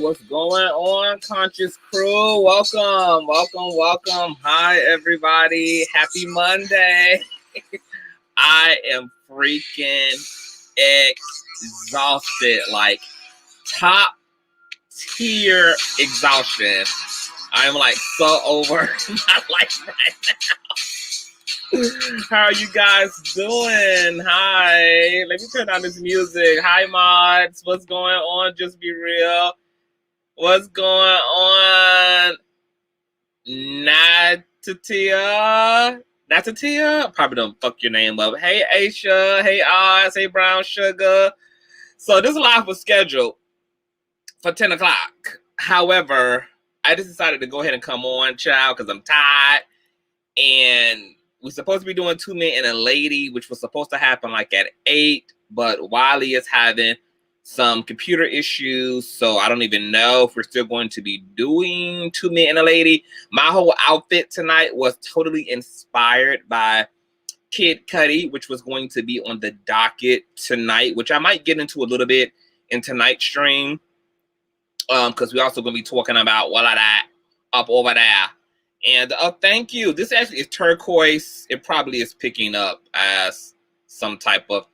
What's going on, Conscious Crew? Welcome, welcome, welcome. Hi, everybody. Happy Monday. I am freaking exhausted, like top tier exhaustion. I'm like so over my life right now. How are you guys doing? Hi. Let me turn on this music. Hi, mods. What's going on? Just be real. What's going on? Natatia? Probably don't fuck your name up. Hey, Aisha. Hey, Oz. Hey, Brown Sugar. So this live was scheduled for 10 o'clock. However, I just decided to go ahead and come on, child, because I'm tired. And we're supposed to be doing 2 men and a lady, which was supposed to happen like at 8. But Wiley is having some computer issues, so I don't even know if we're still going to be doing 2 men and a lady. My whole outfit tonight was totally inspired by Kid Cudi, which was going to be on the docket tonight, which I might get into a little bit in tonight's stream, because we're also going to be talking about all of that up over there. And thank you. This actually is turquoise. It probably is picking up as some type of,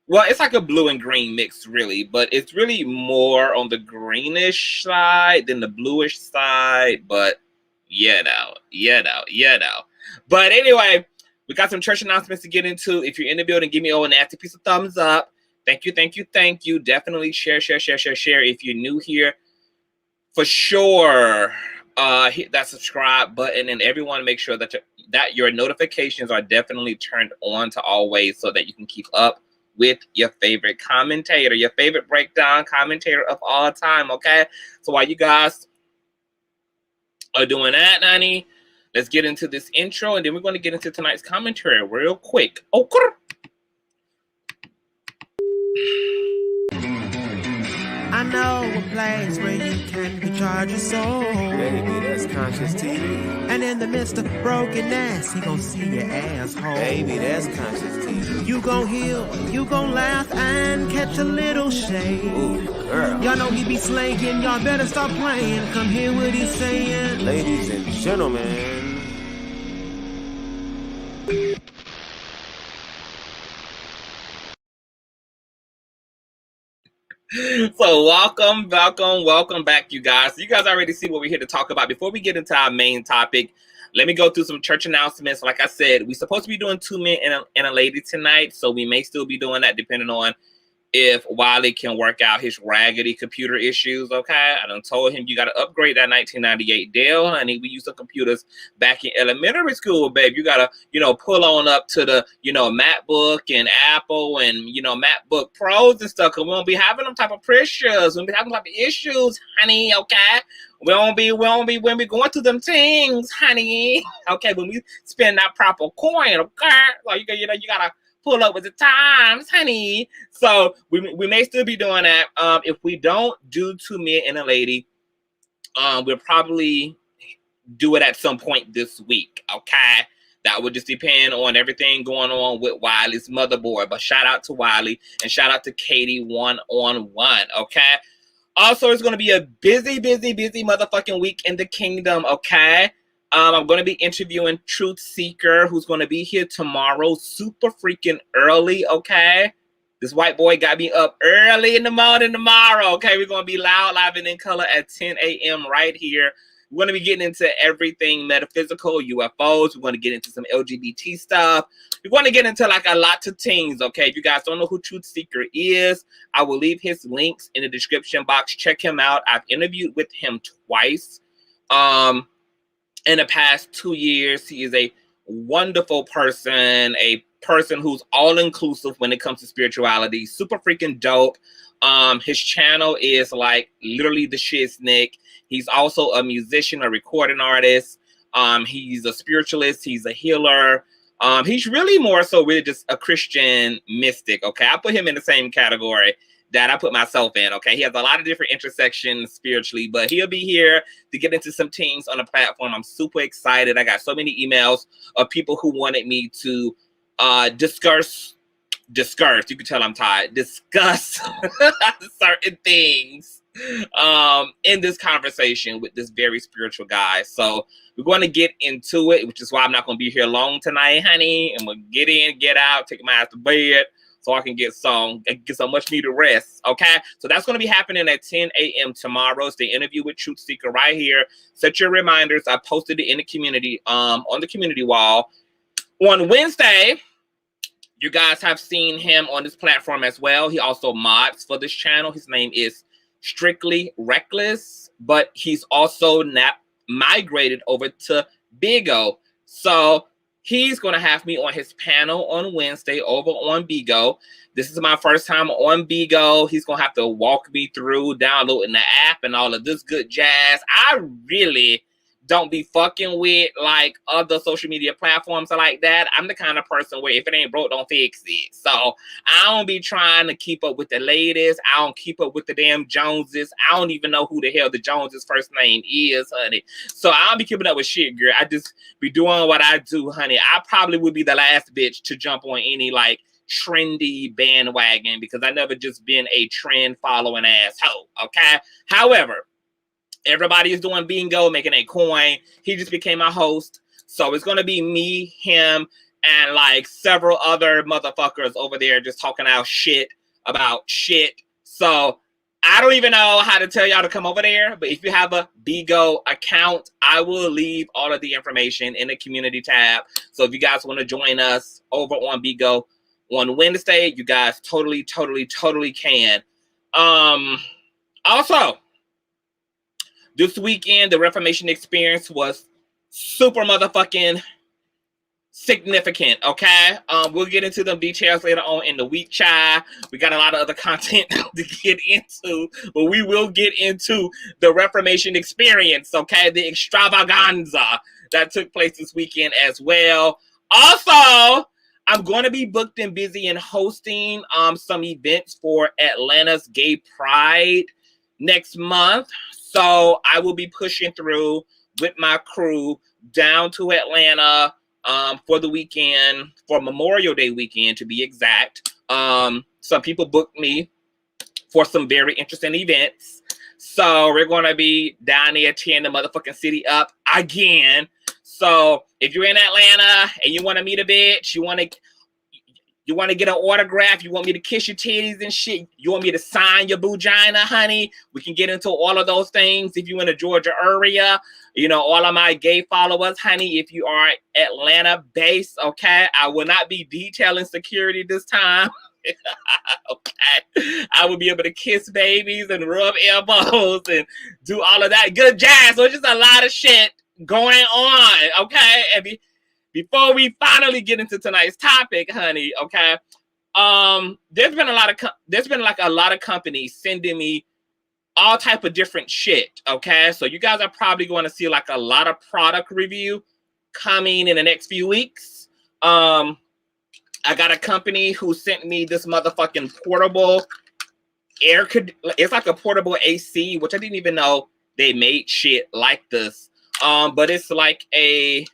well, it's like a blue and green mix, really, but it's really more on the greenish side than the bluish side. But you know. But anyway, we got some church announcements to get into. If you're in the building, give me a nasty piece of thumbs up. Thank you. Definitely share. If you're new here, for sure, hit that subscribe button, and everyone make sure that your notifications are definitely turned on to always, so that you can keep up with your favorite commentator, your favorite breakdown commentator of all time, okay? So while you guys are doing that, honey, let's get into this intro, and then we're going to get into tonight's commentary real quick. Okay. I know a place where you can recharge your soul. Baby, that's Consciouztv. And in the midst of brokenness, he gon' see your asshole. Baby, that's Consciouztv. You gon' heal, you gon' laugh and catch a little shade. Ooh, girl. Y'all know he be slaying, y'all better stop playing. Come hear what he's saying. Ladies and gentlemen. So welcome back, you guys. You guys already see what we're here to talk about. Before we get into our main topic, let me go through some church announcements. Like I said, we're supposed to be doing 2 men and a lady tonight, so we may still be doing that depending on if Wiley can work out his raggedy computer issues, okay? I done told him you got to upgrade that 1998 Dell, honey. We used the computers back in elementary school, babe. You got to, pull on up to the, MacBook and Apple and, MacBook Pros and stuff, because we won't be having them type of pressures. We won't be having type of issues, honey, okay? We won't be going through them things, honey. Okay, when we spend that proper coin, okay? Like, you got to pull up with the times, honey. So we may still be doing that. If we don't do 2 men and a lady, we'll probably do it at some point this week, okay? That would just depend on everything going on with Wiley's motherboard. But shout out to Wiley and shout out to Katie 1-on-1, okay? Also, it's going to be a busy motherfucking week in the kingdom, okay? I'm going to be interviewing Truth Seeker, who's going to be here tomorrow, super freaking early, okay? This white boy got me up early in the morning tomorrow, okay? We're going to be loud, live, and in color at 10 a.m. right here. We're going to be getting into everything metaphysical, UFOs. We're going to get into some LGBT stuff. We're going to get into like a lot of things, okay? If you guys don't know who Truth Seeker is, I will leave his links in the description box. Check him out. I've interviewed with him twice. In the past 2 years, he is a wonderful person, a person who's all-inclusive when it comes to spirituality. Super freaking dope. His channel is like literally the shiznick. He's also a musician, a recording artist. He's a spiritualist. He's a healer. He's really more so really just a Christian mystic, okay? I put him in the same category that I put myself in, okay? He has a lot of different intersections spiritually, but he'll be here to get into some things on the platform. I'm super excited. I got so many emails of people who wanted me to discuss, you can tell I'm tired, discuss certain things in this conversation with this very spiritual guy. So we're going to get into it, which is why I'm not going to be here long tonight, honey. I'm going to get in, get out, take my ass to bed so I can get some much needed rest. Okay. So that's going to be happening at 10 a.m. tomorrow. It's the interview with Truth Seeker right here. Set your reminders. I posted it in the community, on the community wall. On Wednesday, you guys have seen him on this platform as well. He also mods for this channel. His name is Strictly Reckless, but he's also not migrated over to Bigo. So he's going to have me on his panel on Wednesday over on Bigo. This is my first time on Bigo. He's going to have to walk me through downloading the app and all of this good jazz. I really don't be fucking with like other social media platforms like that. I'm the kind of person where if it ain't broke, don't fix it. So I don't be trying to keep up with the latest. I don't keep up with the damn Joneses. I don't even know who the hell the Joneses' first name is, honey. So I don't be keeping up with shit, girl. I just be doing what I do, honey. I probably would be the last bitch to jump on any like trendy bandwagon because I never just been a trend following asshole. Okay. However, everybody is doing bingo, making a coin. He just became a host. So it's going to be me, him, and like several other motherfuckers over there just talking out shit about shit. So I don't even know how to tell y'all to come over there. But if you have a Bigo account, I will leave all of the information in the community tab. So if you guys want to join us over on Bigo on Wednesday, you guys totally can. Also, this weekend, the Reformation experience was super motherfucking significant, okay? We'll get into the details later on in the week, child. We got a lot of other content to get into, but we will get into the Reformation experience, okay? The extravaganza that took place this weekend as well. Also, I'm going to be booked and busy in hosting some events for Atlanta's Gay Pride next month. So I will be pushing through with my crew down to Atlanta for the weekend, for Memorial Day weekend to be exact. Some people booked me for some very interesting events. So we're going to be down there tearing the motherfucking city up again. So if you're in Atlanta and you want to meet a bitch, you want to get an autograph, you want me to kiss your titties and shit, you want me to sign your vagina, honey, we can get into all of those things. If you're in the Georgia area, you know, all of my gay followers, honey, if you are Atlanta based, okay, I will not be detailing security this time. Okay, I will be able to kiss babies and rub elbows and do all of that good jazz. So it's just a lot of shit going on, okay? And before we finally get into tonight's topic, honey, okay, there's been a lot of companies sending me all type of different shit, okay? So you guys are probably going to see like a lot of product review coming in the next few weeks. I got a company who sent me this motherfucking portable it's like a portable AC, which I didn't even know they made shit like this. But it's like a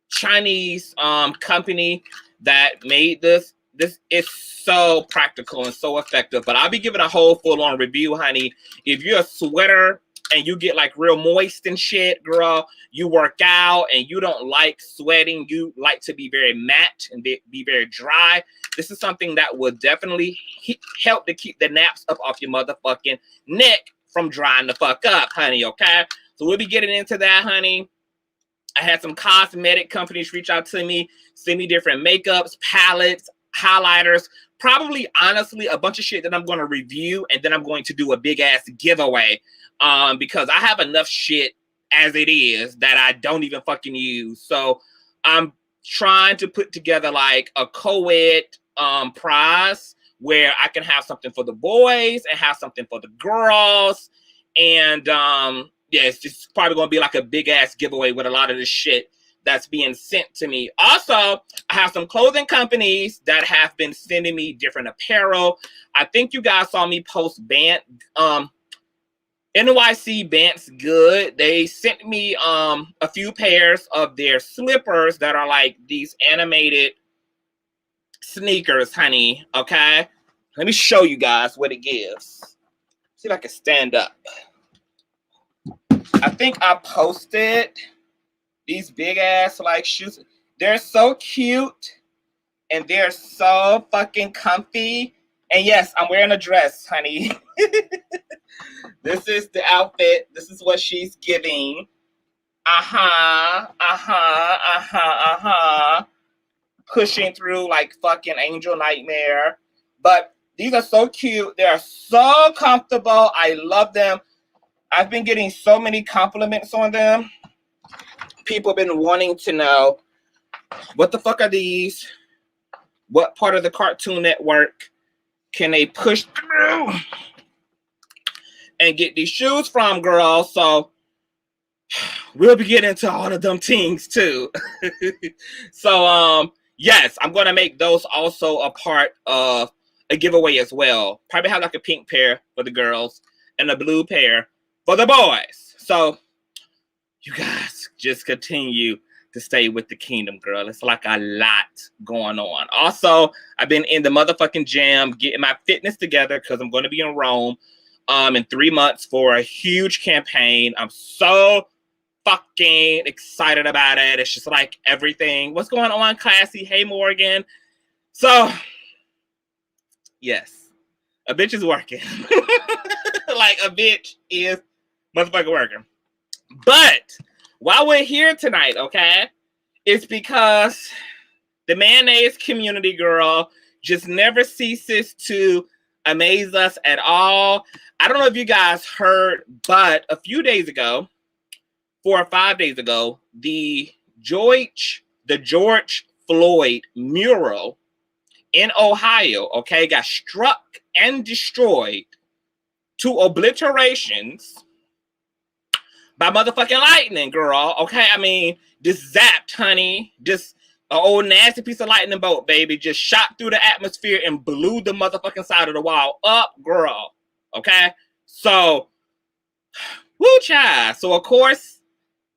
Chinese company that made this. This is so practical and so effective, but I'll be giving a whole full-on review, honey. If you're a sweater and you get like real moist and shit, girl, you work out and you don't like sweating, you like to be very matte and be very dry, this is something that will definitely help to keep the naps up off your motherfucking neck from drying the fuck up, honey, okay? So we'll be getting into that, honey. I had some cosmetic companies reach out to me, send me different makeups, palettes, highlighters, probably, honestly, a bunch of shit that I'm going to review, and then I'm going to do a big-ass giveaway because I have enough shit as it is that I don't even fucking use. So I'm trying to put together, like, a co-ed prize where I can have something for the boys and have something for the girls, and yeah, it's just probably going to be like a big-ass giveaway with a lot of this shit that's being sent to me. Also, I have some clothing companies that have been sending me different apparel. I think you guys saw me post NYC Bant's Good. They sent me a few pairs of their slippers that are like these animated sneakers, honey, okay? Let me show you guys what it gives. See if I can stand up. I think I posted these big ass like shoes. They're so cute and they're so fucking comfy. And yes, I'm wearing a dress, honey. This is the outfit. This is what she's giving. Pushing through like fucking Angel Nightmare. But these are so cute. They are so comfortable. I love them. I've been getting so many compliments on them. People have been wanting to know, what the fuck are these? What part of the Cartoon Network can they push through and get these shoes from, girl? So we'll be getting into all of them things too. So yes, I'm gonna make those also a part of a giveaway as well. Probably have like a pink pair for the girls and a blue pair for the boys. So you guys just continue to stay with the kingdom, girl. It's like a lot going on. Also, I've been in the motherfucking gym getting my fitness together because I'm going to be in Rome in 3 months for a huge campaign. I'm so fucking excited about it. It's just like everything. What's going on, Classy? Hey, Morgan. So, yes, a bitch is working. Like a bitch is motherfucking working. But while we're here tonight, okay, it's because the mayonnaise community, girl, just never ceases to amaze us at all. I don't know if you guys heard, but a few days ago, 4 or 5 days ago, the George Floyd mural in Ohio, okay, got struck and destroyed to obliterations by motherfucking lightning, girl. Okay, I mean, just zapped, honey. Just an old nasty piece of lightning bolt, baby. Just shot through the atmosphere and blew the motherfucking side of the wall up, girl. Okay? So, woo, child. So, of course,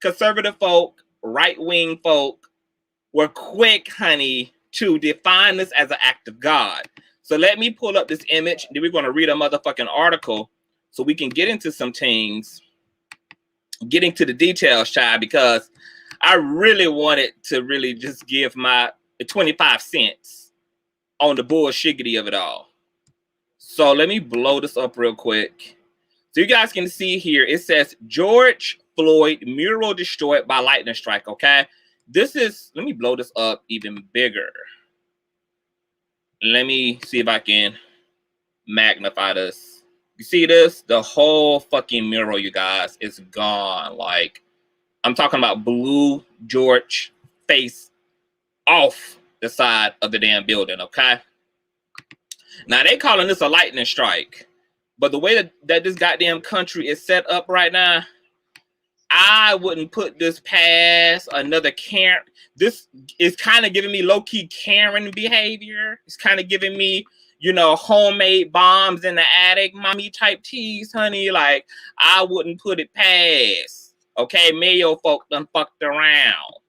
conservative folk, right-wing folk were quick, honey, to define this as an act of God. So, let me pull up this image. Then we're going to read a motherfucking article so we can get into some things. Getting to the details, child, because I really wanted to really just give my 25 cents on the bullshiggity of it all. So let me blow this up real quick. So you guys can see here, it says George Floyd mural destroyed by lightning strike, okay? This is, let me blow this up even bigger. Let me see if I can magnify this. You see this? The whole fucking mural, you guys, is gone. Like, I'm talking about blue George face off the side of the damn building, okay? Now, they calling this a lightning strike. But the way that this goddamn country is set up right now, I wouldn't put this past another Karen. This is kind of giving me low-key Karen behavior. It's kind of giving me, you know, homemade bombs in the attic, mommy type teas, honey. Like, I wouldn't put it past. Okay, Mayo folk done fucked around.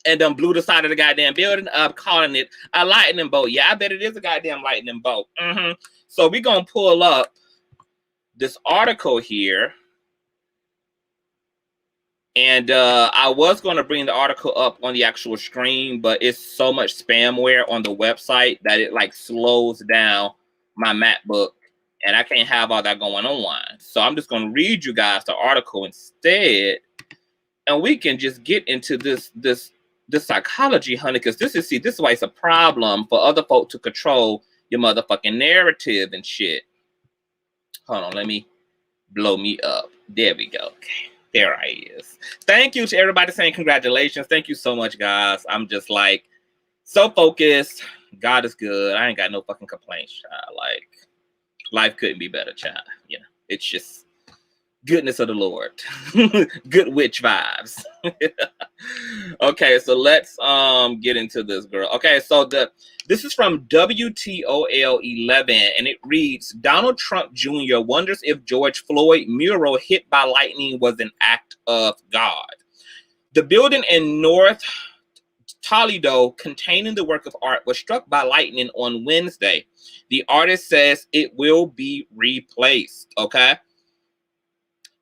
And done blew the side of the goddamn building up, calling it a lightning bolt. Yeah, I bet it is a goddamn lightning bolt. So we're going to pull up this article here. And I was going to bring the article up on the actual screen, but it's so much spamware on the website that it like slows down my MacBook, and I can't have all that going on. So I'm just going to read you guys the article instead, and we can just get into this psychology, honey, because this is why it's a problem for other folk to control your motherfucking narrative and shit. Hold on, let me blow me up. There we go. Okay. There I is. Thank you to everybody saying congratulations. Thank you so much, guys. I'm just like so focused. God is good. I ain't got no fucking complaints, child. Like, life couldn't be better, child. You know, it's just goodness of the Lord. Good witch vibes. Okay, so let's get into this, girl. Okay, so this is from WTOL 11, and it reads, Donald Trump Jr. wonders if George Floyd mural hit by lightning was an act of God. The building in North Toledo containing the work of art was struck by lightning on Wednesday. The artist says it will be replaced, okay?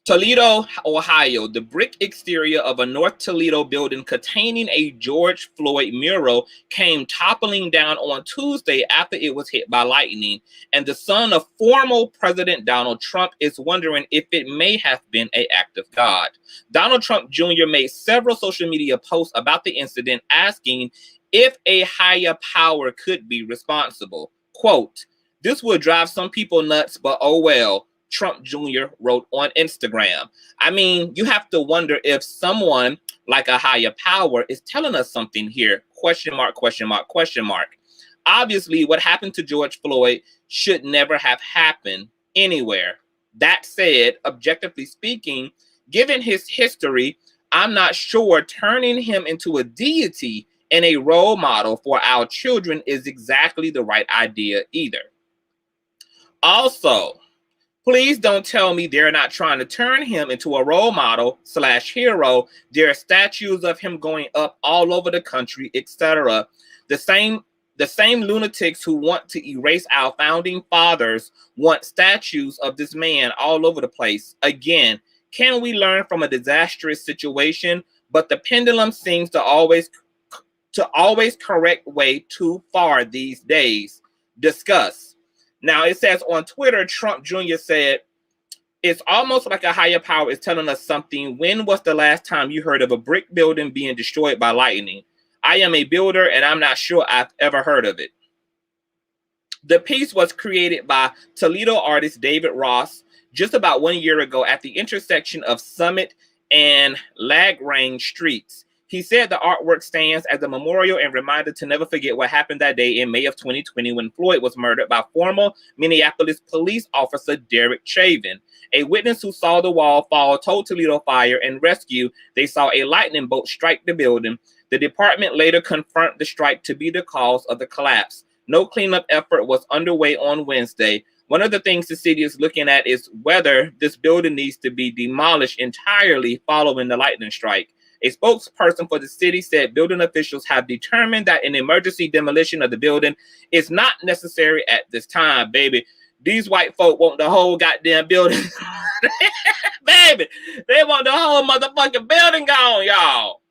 Toledo, Ohio, the brick exterior of a North Toledo building containing a George Floyd mural came toppling down on Tuesday after it was hit by lightning. And the son of former President Donald Trump is wondering if it may have been an act of God. Donald Trump Jr. made several social media posts about the incident, asking if a higher power could be responsible. Quote, "This will drive some people nuts, but oh well," Trump Jr. wrote on Instagram. I mean, you have to wonder if someone like a higher power is telling us something here. Question mark, question mark, question mark. Obviously, what happened to George Floyd should never have happened anywhere. That said, objectively speaking, given his history, I'm not sure turning him into a deity and a role model for our children is exactly the right idea either. Also, please don't tell me they're not trying to turn him into a role model / hero. There are statues of him going up all over the country, etc. The same lunatics who want to erase our founding fathers want statues of this man all over the place. Again, can we learn from a disastrous situation? But the pendulum seems to always correct way too far these days. Discuss. Now, it says on Twitter, Trump Jr. said, "It's almost like a higher power is telling us something. When was the last time you heard of a brick building being destroyed by lightning? I am a builder, and I'm not sure I've ever heard of it." The piece was created by Toledo artist David Ross just about 1 year ago at the intersection of Summit and Lagrange Streets. He said the artwork stands as a memorial and reminder to never forget what happened that day in May of 2020 when Floyd was murdered by former Minneapolis police officer Derek Chauvin. A witness who saw the wall fall told Toledo Fire and Rescue they saw a lightning bolt strike the building. The department later confirmed the strike to be the cause of the collapse. No cleanup effort was underway on Wednesday. One of the things the city is looking at is whether this building needs to be demolished entirely following the lightning strike. A spokesperson for the city said building officials have determined that an emergency demolition of the building is not necessary at this time, baby. These white folk want the whole goddamn building. Baby, they want the whole motherfucking building gone, y'all.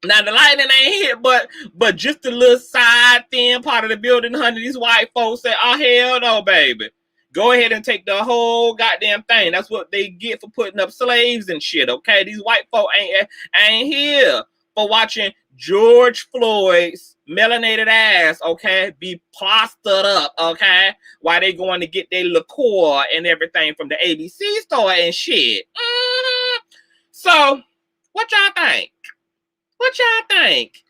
Now, the lightning ain't hit, but just a little side thin part of the building, honey. These white folks say, "Oh, hell no, baby. Go ahead and take the whole goddamn thing." That's what they get for putting up slaves and shit, okay? These white folk ain't here for watching George Floyd's melanated ass, okay, be plastered up, okay, while they going to get their liqueur and everything from the ABC store and shit. So, what y'all think? What y'all think?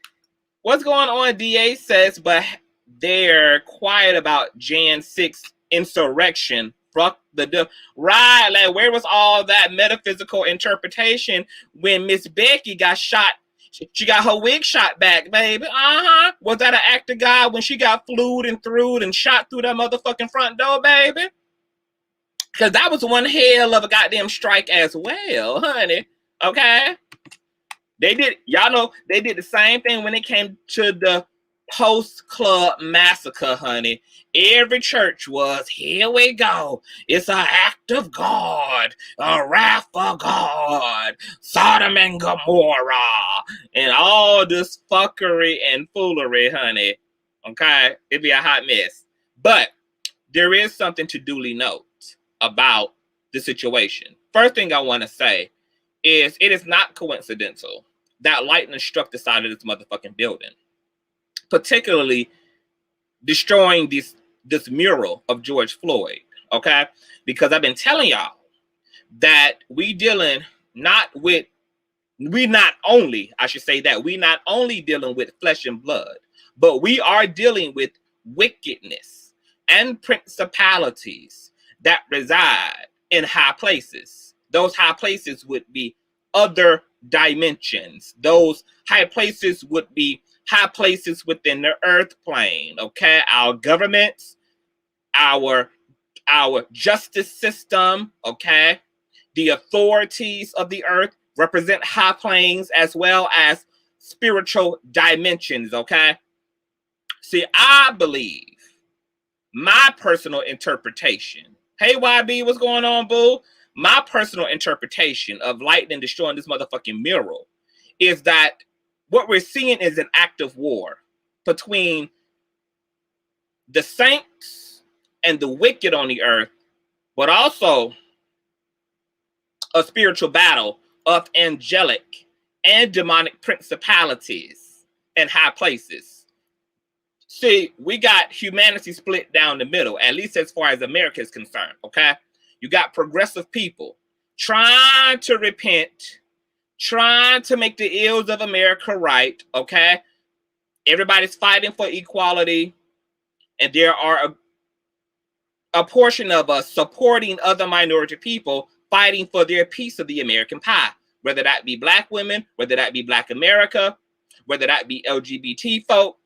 What's going on, DA says, but they're quiet about Jan 6 insurrection. Fuck the right, like where was all that metaphysical interpretation when Miss Becky got shot? She got her wig shot back, baby. Was that an act of God when she got flued and through and shot through that motherfucking front door, baby? Because that was one hell of a goddamn strike as well, honey. Okay? They did, y'all know, they did the same thing when it came to the Post Club massacre, honey. Every church was, here we go. It's an act of God, a wrath of God, Sodom and Gomorrah, and all this fuckery and foolery, honey. Okay? It'd be a hot mess. But there is something to duly note about the situation. First thing I want to say is it is not coincidental that lightning struck the side of this motherfucking building, particularly destroying this mural of George Floyd, okay? Because I've been telling y'all that we not only dealing with flesh and blood, but we are dealing with wickedness and principalities that reside in high places. Those high places would be other dimensions. Those high places would be high places within the earth plane, okay? Our governments, our justice system, okay? The authorities of the earth represent high planes as well as spiritual dimensions, okay? See, I believe my personal interpretation. Hey, YB, what's going on, boo? My personal interpretation of lightning destroying this motherfucking mural is that what we're seeing is an act of war between the saints and the wicked on the earth, but also a spiritual battle of angelic and demonic principalities and high places. See, we got humanity split down the middle, at least as far as America is concerned, okay? You got progressive people trying to repent, trying to make the ills of America right, okay? Everybody's fighting for equality, and there are a portion of us supporting other minority people fighting for their piece of the American pie, whether that be Black women, whether that be Black America, whether that be LGBT folk,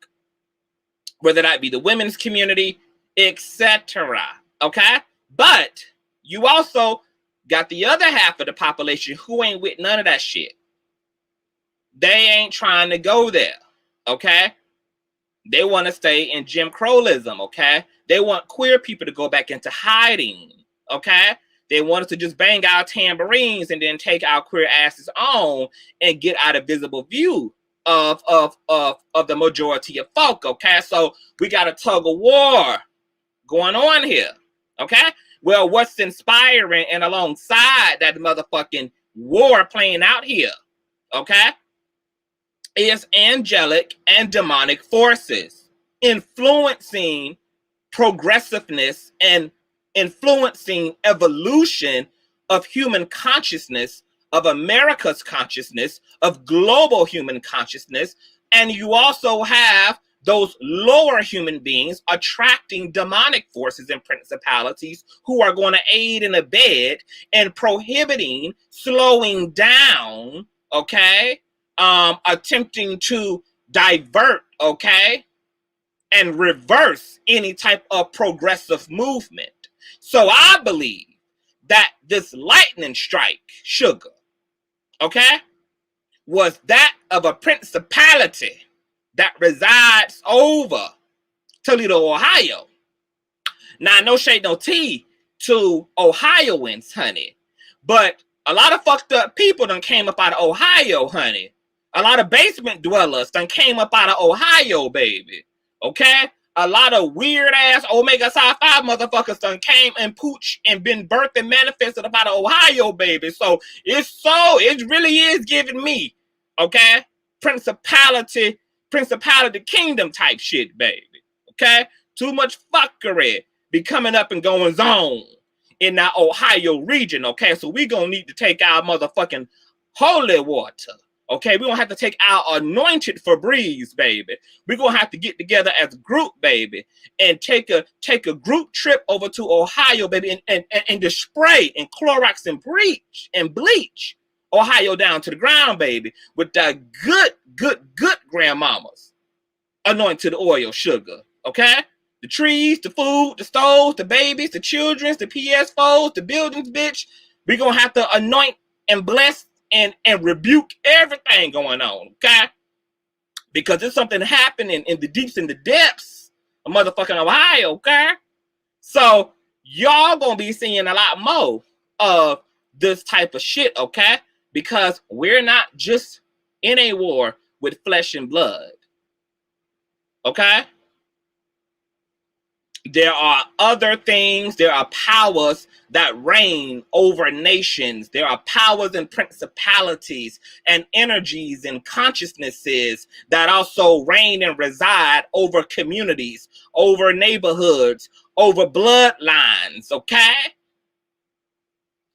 whether that be the women's community, etc. Okay? But you also got the other half of the population who ain't with none of that shit. They ain't trying to go there. Okay? They want to stay in Jim Crowism. Okay? They want queer people to go back into hiding. Okay? They want us to just bang our tambourines and then take our queer asses on and get out of visible view of the majority of folk, okay? So we got a tug of war going on here, okay? Well, what's inspiring and alongside that motherfucking war playing out here, okay, is angelic and demonic forces influencing progressiveness and influencing evolution of human consciousness, of America's consciousness, of global human consciousness. And you also have those lower human beings attracting demonic forces and principalities who are going to aid and abet and prohibiting, slowing down, okay, attempting to divert, okay, and reverse any type of progressive movement. So I believe that this lightning strike, sugar, okay, was that of a principality that resides over Toledo, Ohio. Now, no shade, no tea to Ohioans, honey, but a lot of fucked up people done came up out of Ohio, honey. A lot of basement dwellers done came up out of Ohio, baby, okay? A lot of weird ass Omega Psi Phi motherfuckers done came and pooch and been birthed and manifested up out of Ohio, baby. So it really is giving me, okay, principality kingdom type shit, baby. Okay? Too much fuckery be coming up and going zone in that Ohio region, okay? So we gonna need to take our motherfucking holy water. Okay, we're going to have to take our anointed Febreze, baby. We're going to have to get together as a group, baby, and take a group trip over to Ohio, baby, and just spray and Clorox and bleach Ohio down to the ground, baby, with the good grandmamas anointed oil, sugar, okay? The trees, the food, the stoves, the babies, the children, the PS4s, the buildings, bitch. We're going to have to anoint and bless and rebuke everything going on, okay? Because there's something happening in the deeps and the depths of motherfucking Ohio, okay? So y'all gonna be seeing a lot more of this type of shit, okay? Because we're not just in a war with flesh and blood, okay? There are other things, there are powers that reign over nations. There are powers and principalities and energies and consciousnesses that also reign and reside over communities, over neighborhoods, over bloodlines, okay?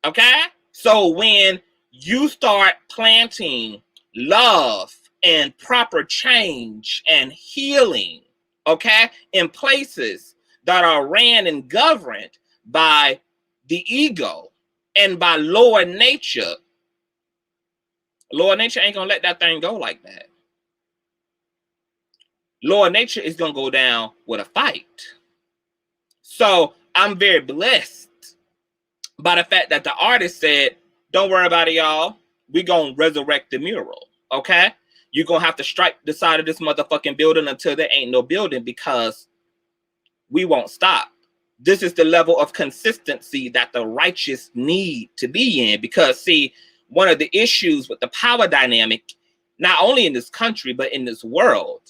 Okay? So when you start planting love and proper change and healing, okay, in places that are ran and governed by the ego and by lower nature ain't gonna let that thing go like that. Lower nature is gonna go down with a fight. So I'm very blessed by the fact that the artist said, don't worry about it, y'all. We gonna resurrect the mural, okay? you're going to have to strike the side of this motherfucking building until there ain't no building, because we won't stop. This is the level of consistency that the righteous need to be in, because, see, one of the issues with the power dynamic, not only in this country, but in this world,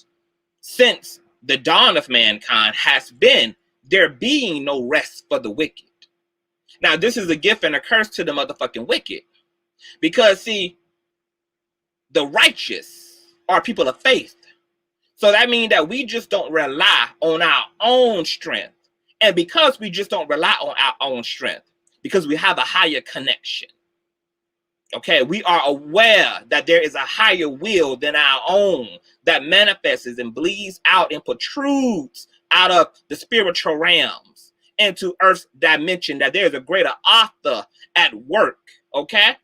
since the dawn of mankind, has been there being no rest for the wicked. Now, this is a gift and a curse to the motherfucking wicked, because, see, the righteous are people of faith. So that means that we just don't rely on our own strength. And because we just don't rely on our own strength, because we have a higher connection, okay, we are aware that there is a higher will than our own that manifests and bleeds out and protrudes out of the spiritual realms into Earth's dimension, that there's a greater author at work, okay,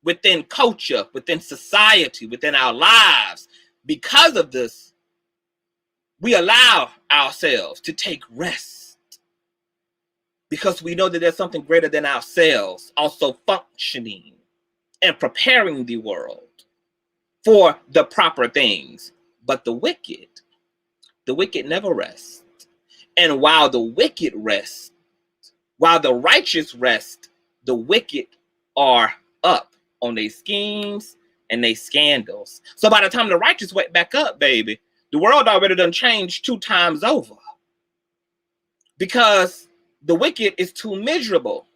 within culture, within society, within our lives. Because of this, we allow ourselves to take rest, because we know that there's something greater than ourselves also functioning and preparing the world for the proper things. But the wicked never rest. And while the wicked rest, while the righteous rest, the wicked are up on their schemes and their scandals. So by the time the righteous wake back up, baby, the world already done changed 2 times over, because the wicked is too miserable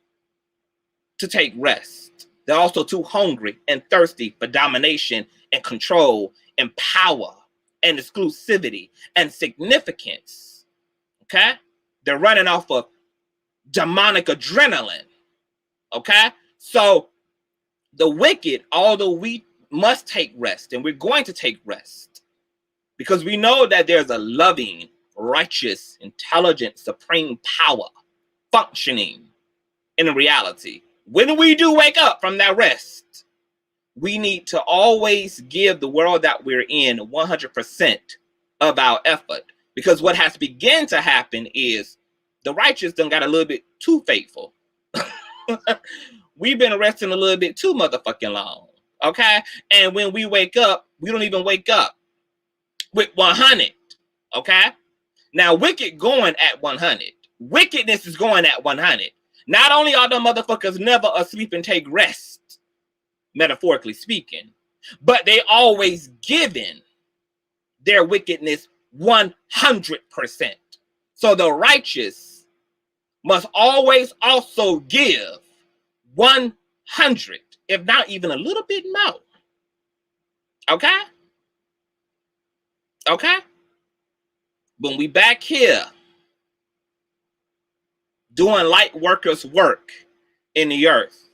to take rest. They're also too hungry and thirsty for domination and control and power and exclusivity and significance. Okay? They're running off of demonic adrenaline. Okay? So the wicked, although we must take rest, and we're going to take rest, because we know that there's a loving, righteous, intelligent, supreme power functioning in reality. When we do wake up from that rest, we need to always give the world that we're in 100% of our effort, because what has begun to happen is the righteous done got a little bit too faithful. We've been resting a little bit too motherfucking long, okay? And when we wake up, we don't even wake up with 100, okay? Now, wicked going at 100. Wickedness is going at 100. Not only are the motherfuckers never asleep and take rest, metaphorically speaking, but they always giving their wickedness 100%. So the righteous must always also give 100, if not even a little bit more. Okay? Okay? When we back here doing light workers' work in the earth,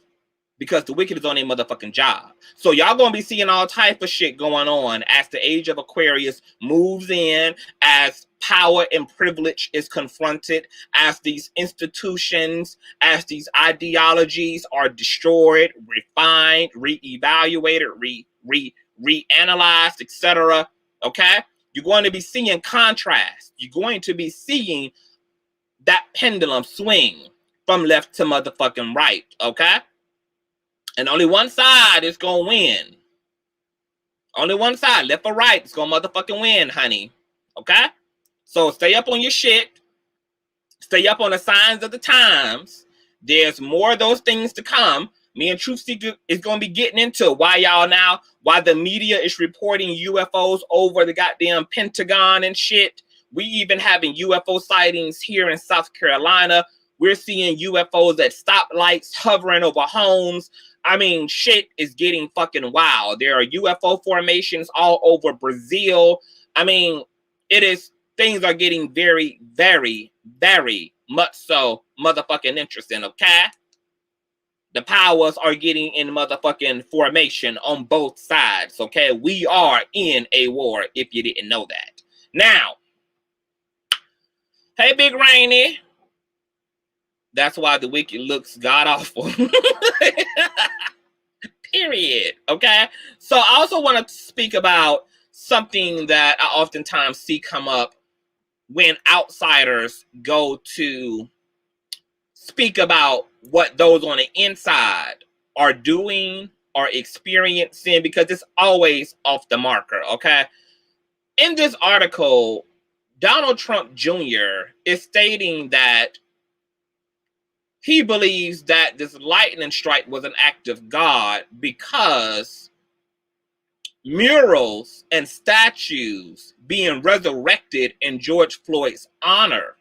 because the wicked is on their motherfucking job. So y'all gonna be seeing all type of shit going on as the age of Aquarius moves in, as power and privilege is confronted, as these institutions, as these ideologies are destroyed, refined, reevaluated, reanalyzed, etc. Okay? You're going to be seeing contrast. You're going to be seeing that pendulum swing from left to motherfucking right, okay? And only one side is gonna win. Only one side, left or right, is gonna motherfucking win, honey. Okay? So stay up on your shit. Stay up on the signs of the times. There's more of those things to come. Me and Truthseeker is gonna be getting into why the media is reporting UFOs over the goddamn Pentagon and shit. We even having UFO sightings here in South Carolina. We're seeing UFOs at stoplights hovering over homes. I mean, shit is getting fucking wild. There are UFO formations all over Brazil. I mean, things are getting very, very, very much so motherfucking interesting, okay? The powers are getting in motherfucking formation on both sides, okay? We are in a war, if you didn't know that. Now, hey, Big Rainy. That's why the wicked looks god-awful. Period. Okay? So I also want to speak about something that I oftentimes see come up when outsiders go to speak about what those on the inside are doing are experiencing, because it's always off the marker, okay? In this article, Donald Trump Jr. is stating that he believes that this lightning strike was an act of God because murals and statues being resurrected in George Floyd's honor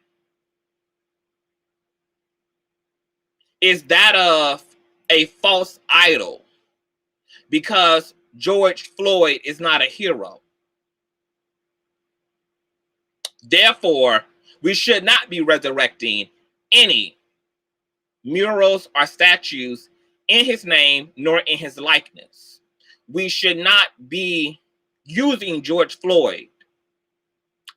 is that of a false idol, because George Floyd is not a hero. Therefore, we should not be resurrecting any murals or statues in his name nor in his likeness. We should not be using George Floyd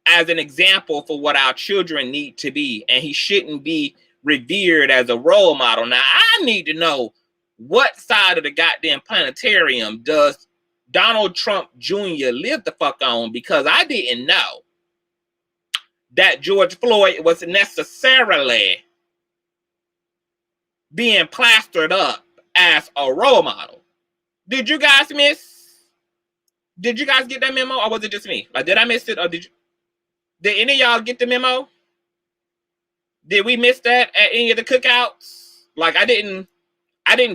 as an example for what our children need to be, and he shouldn't be revered as a role model. Now, I need to know, what side of the goddamn planetarium does Donald Trump Jr. live the fuck on? Because I didn't know that George Floyd was necessarily being plastered up as a role model. Did you guys get that memo, or was it just me? Like, did I miss it, or did any of y'all get the memo? Did we miss that at any of the cookouts? Like, I didn't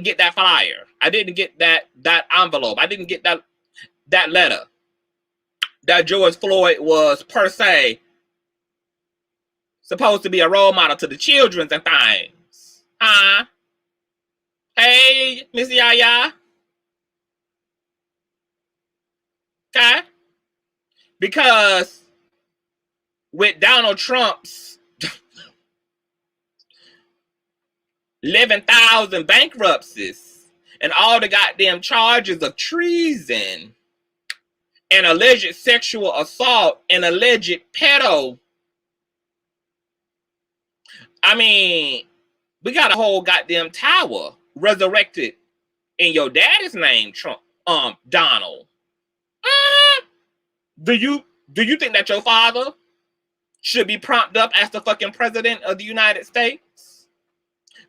get that flyer. I didn't get that envelope. I didn't get that letter that George Floyd was per se supposed to be a role model to the children and things. Huh? Hey, Miss Yaya. Okay? Because with Donald Trump's 11,000 bankruptcies and all the goddamn charges of treason and alleged sexual assault and alleged pedo, I mean, we got a whole goddamn tower resurrected in your daddy's name, Trump, Donald. Do you think that your father should be propped up as the fucking president of the United States?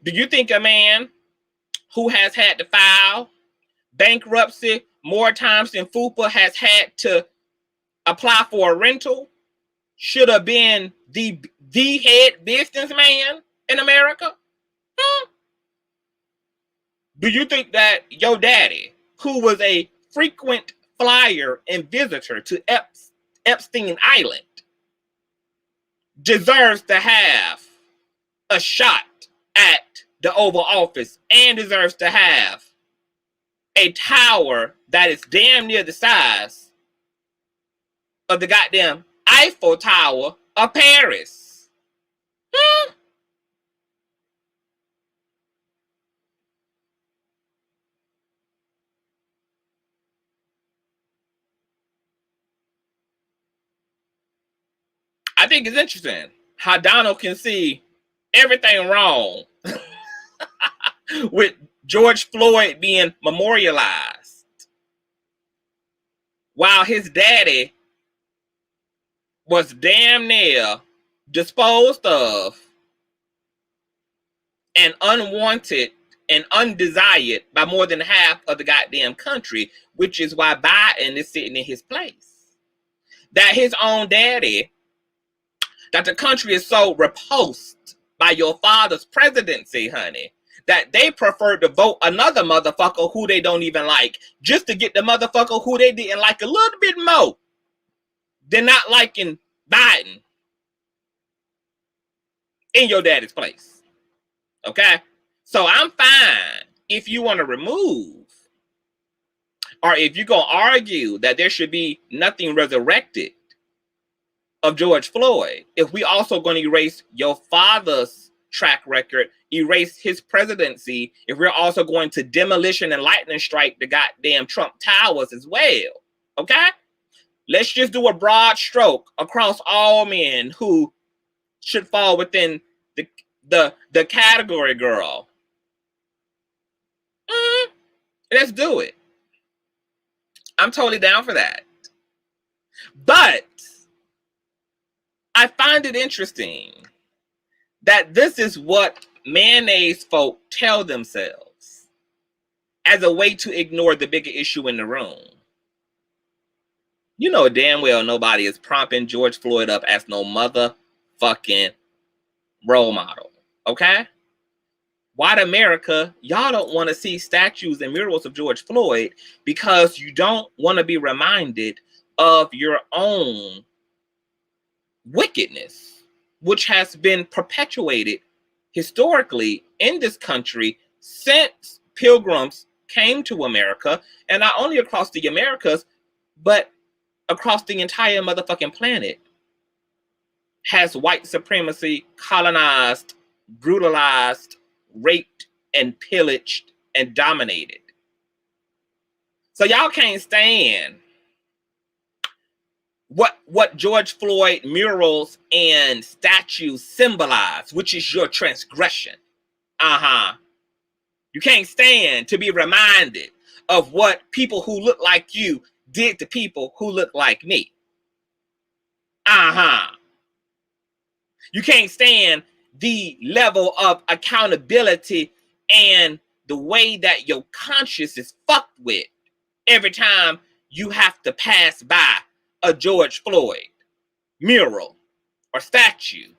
Do you think a man who has had to file bankruptcy more times than FUPA has had to apply for a rental should have been the head businessman in America? Huh? Do you think that your daddy, who was a frequent flyer and visitor to Epstein Island, deserves to have a shot at the Oval Office and deserves to have a tower that is damn near the size of the goddamn Eiffel Tower of Paris? Huh? I think it's interesting how Donald can see everything wrong with George Floyd being memorialized, while his daddy was damn near disposed of and unwanted and undesired by more than half of the goddamn country, which is why Biden is sitting in his place. That his own daddy, that the country is so repulsed by your father's presidency, honey, that they prefer to vote another motherfucker who they don't even like, just to get the motherfucker who they didn't like a little bit more than not liking Biden in your daddy's place. Okay? So I'm fine if you want to remove, or if you're going to argue that there should be nothing resurrected of George Floyd, if we also going to erase your father's track record, erase his presidency, if we're also going to demolition and lightning strike the goddamn Trump towers as well. Okay? Let's just do a broad stroke across all men who should fall within the category, girl. Let's do it. I'm totally down for that. But I find it interesting that this is what mayonnaise folk tell themselves as a way to ignore the bigger issue in the room. You know damn well nobody is propping George Floyd up as no motherfucking role model, okay? White America, y'all don't want to see statues and murals of George Floyd because you don't want to be reminded of your own wickedness, which has been perpetuated historically in this country since pilgrims came to America, and not only across the Americas, but across the entire motherfucking planet. Has white supremacy colonized, brutalized, raped, and pillaged, and dominated. So y'all can't stand what George Floyd murals and statues symbolize, which is your transgression. You can't stand to be reminded of what people who look like you did to people who look like me. You can't stand the level of accountability and the way that your conscience is fucked with every time you have to pass by a George Floyd mural or statue.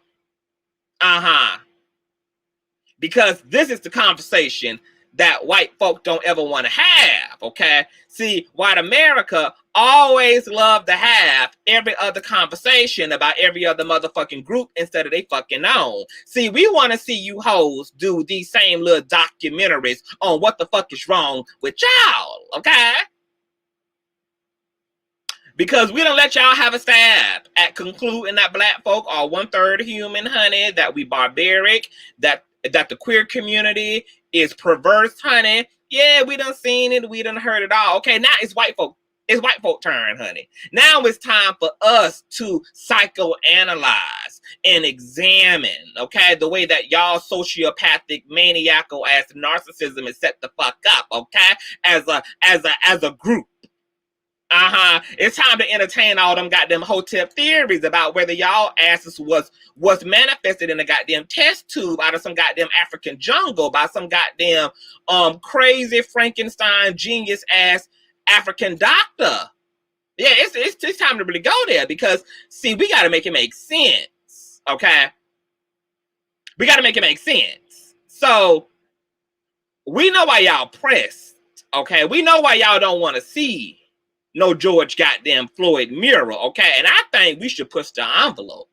Because this is the conversation that white folk don't ever want to have, okay? See, white America always love to have every other conversation about every other motherfucking group instead of they fucking own. See, we want to see you hoes do these same little documentaries on what the fuck is wrong with y'all, okay? Because we don't let y'all have a stab at concluding that black folk are 1/3 human, honey, that we barbaric, that the queer community is perverse, honey. Yeah, we done seen it, we done heard it all. Okay, now it's white folk turn, honey. Now it's time for us to psychoanalyze and examine, okay, the way that y'all sociopathic, maniacal ass narcissism is set the fuck up, okay, as a group. It's time to entertain all them goddamn hotep theories about whether y'all asses was manifested in a goddamn test tube out of some goddamn African jungle by some goddamn crazy Frankenstein genius ass African doctor. Yeah, it's time to really go there because see, we gotta make it make sense. Okay? We gotta make it make sense. So we know why y'all pressed. Okay, we know why y'all don't want to see no George goddamn Floyd mural, okay? And I think we should push the envelope.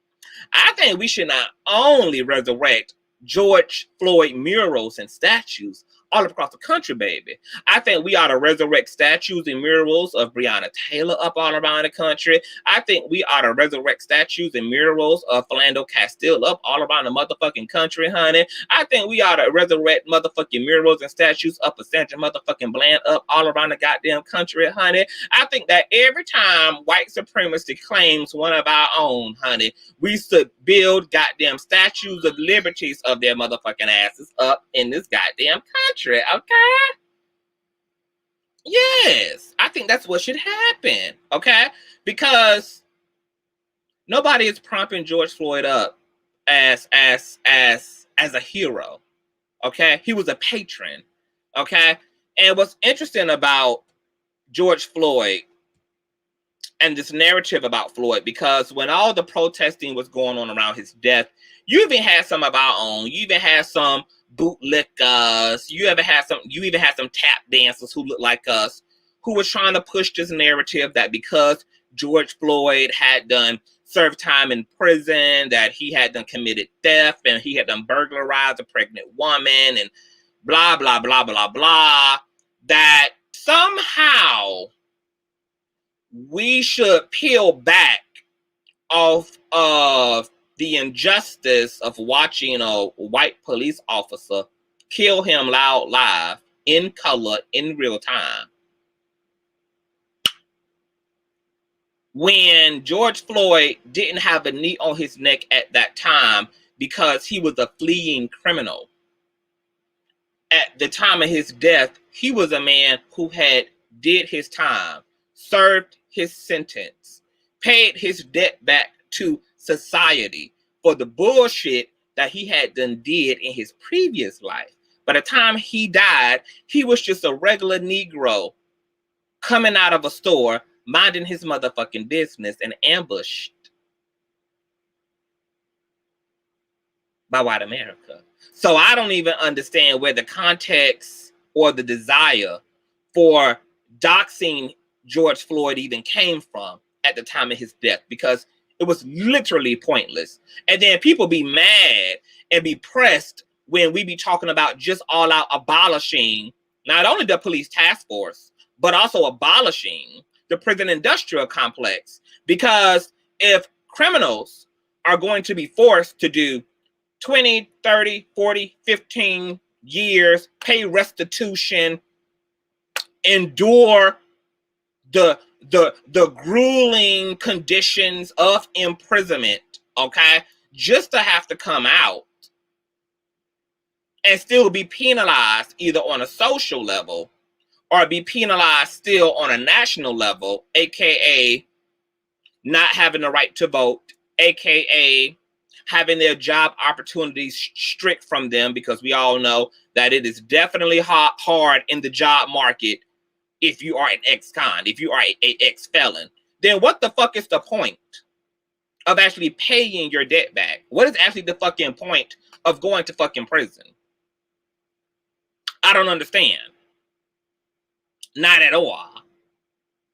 I think we should not only resurrect George Floyd murals and statues all across the country, baby. I think we ought to resurrect statues and murals of Breonna Taylor up all around the country. I think we ought to resurrect statues and murals of Philando Castile up all around the motherfucking country, honey. I think we ought to resurrect motherfucking murals and statues up of Sandra motherfucking Bland up all around the goddamn country, honey. I think that every time white supremacy claims one of our own, honey, we should build goddamn statues of liberties of their motherfucking asses up in this goddamn country. Okay? Yes, I think that's what should happen. Okay? Because nobody is propping George Floyd up as a hero. Okay? He was a patron. Okay? And what's interesting about George Floyd and this narrative about Floyd, because when all the protesting was going on around his death, you even had some of our own. You even had some bootlickers. You even had some tap dancers who looked like us, who was trying to push this narrative that because George Floyd had done served time in prison, that he had done committed theft and he had done burglarized a pregnant woman and blah, blah, blah, blah, blah, that somehow we should peel back off of the injustice of watching a white police officer kill him live in color in real time. When George Floyd didn't have a knee on his neck at that time because he was a fleeing criminal. At the time of his death, he was a man who had did his time, served his sentence, paid his debt back to society for the bullshit that he had done did in his previous life. By the time he died, he was just a regular Negro coming out of a store, minding his motherfucking business, and ambushed by white America. So I don't even understand where the context or the desire for doxing George Floyd even came from at the time of his death, because it was literally pointless. And then people be mad and be pressed when we be talking about just all out abolishing not only the police task force, but also abolishing the prison industrial complex. Because if criminals are going to be forced to do 20, 30, 40, 15 years, pay restitution, endure the grueling conditions of imprisonment, okay, just to have to come out and still be penalized either on a social level or be penalized still on a national level, aka not having the right to vote, aka having their job opportunities stripped from them, because we all know that it is definitely hard in the job market if you are an ex-con, if you are a ex-felon. Then what the fuck is the point of actually paying your debt back? What is actually the fucking point of going to fucking prison? I don't understand. Not at all.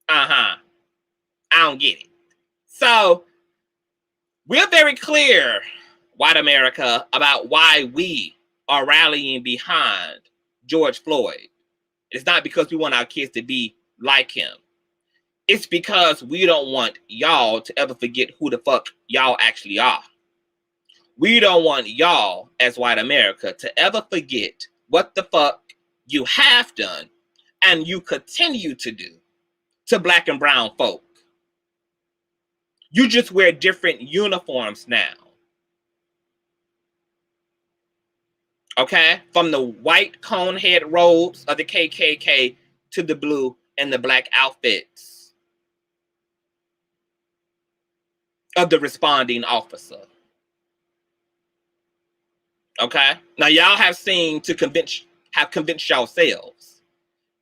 I don't get it. So we're very clear, white America, about why we are rallying behind George Floyd. It's not because we want our kids to be like him. It's because we don't want y'all to ever forget who the fuck y'all actually are. We don't want y'all, as white America, to ever forget what the fuck you have done and you continue to do to black and brown folk. You just wear different uniforms now. Okay? From the white cone head robes of the KKK to the blue and the black outfits of the responding officer. Okay? Now y'all have convinced yourselves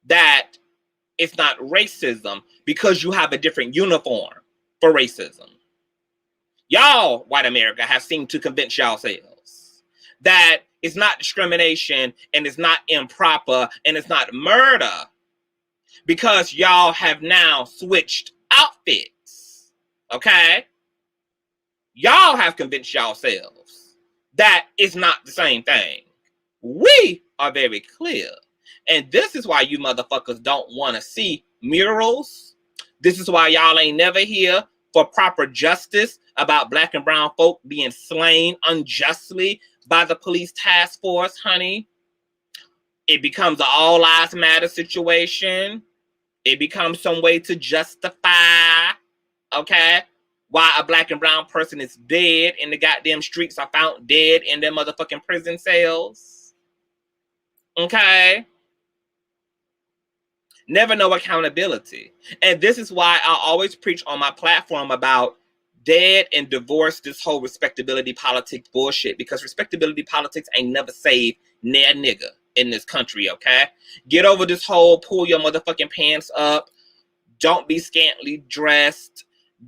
that it's not racism because you have a different uniform for racism. Y'all, white America, have seemed to convince yourselves that it's not discrimination and it's not improper and it's not murder because y'all have now switched outfits. Okay? Y'all have convinced yourselves that it's not the same thing. We are very clear. And this is why you motherfuckers don't want to see murals. This is why y'all ain't never here for proper justice about black and brown folk being slain unjustly by the police task force, honey. It becomes an all lives matter situation. It becomes some way to justify, okay, why a black and brown person is dead in the goddamn streets, are found dead in their motherfucking prison cells. Okay? Never no accountability. And this is why I always preach on my platform about dead and divorce this whole respectability politics bullshit, because respectability politics ain't never saved near nigga in this country, okay? Get over this whole pull your motherfucking pants up, don't be scantily dressed,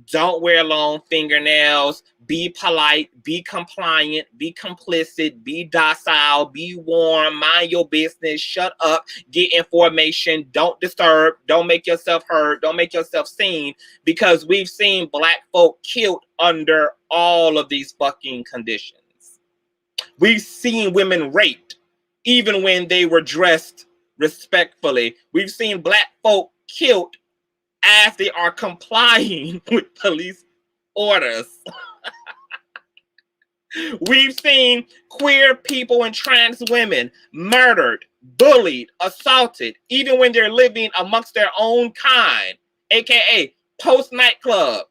don't wear long fingernails, be polite, be compliant, be complicit, be docile, be warm, mind your business, shut up, get information, don't disturb, don't make yourself heard, don't make yourself seen, because we've seen black folk killed under all of these fucking conditions. We've seen women raped even when they were dressed respectfully. We've seen black folk killed as they are complying with police orders. We've seen queer people and trans women murdered, bullied, assaulted, even when they're living amongst their own kind, aka post nightclub,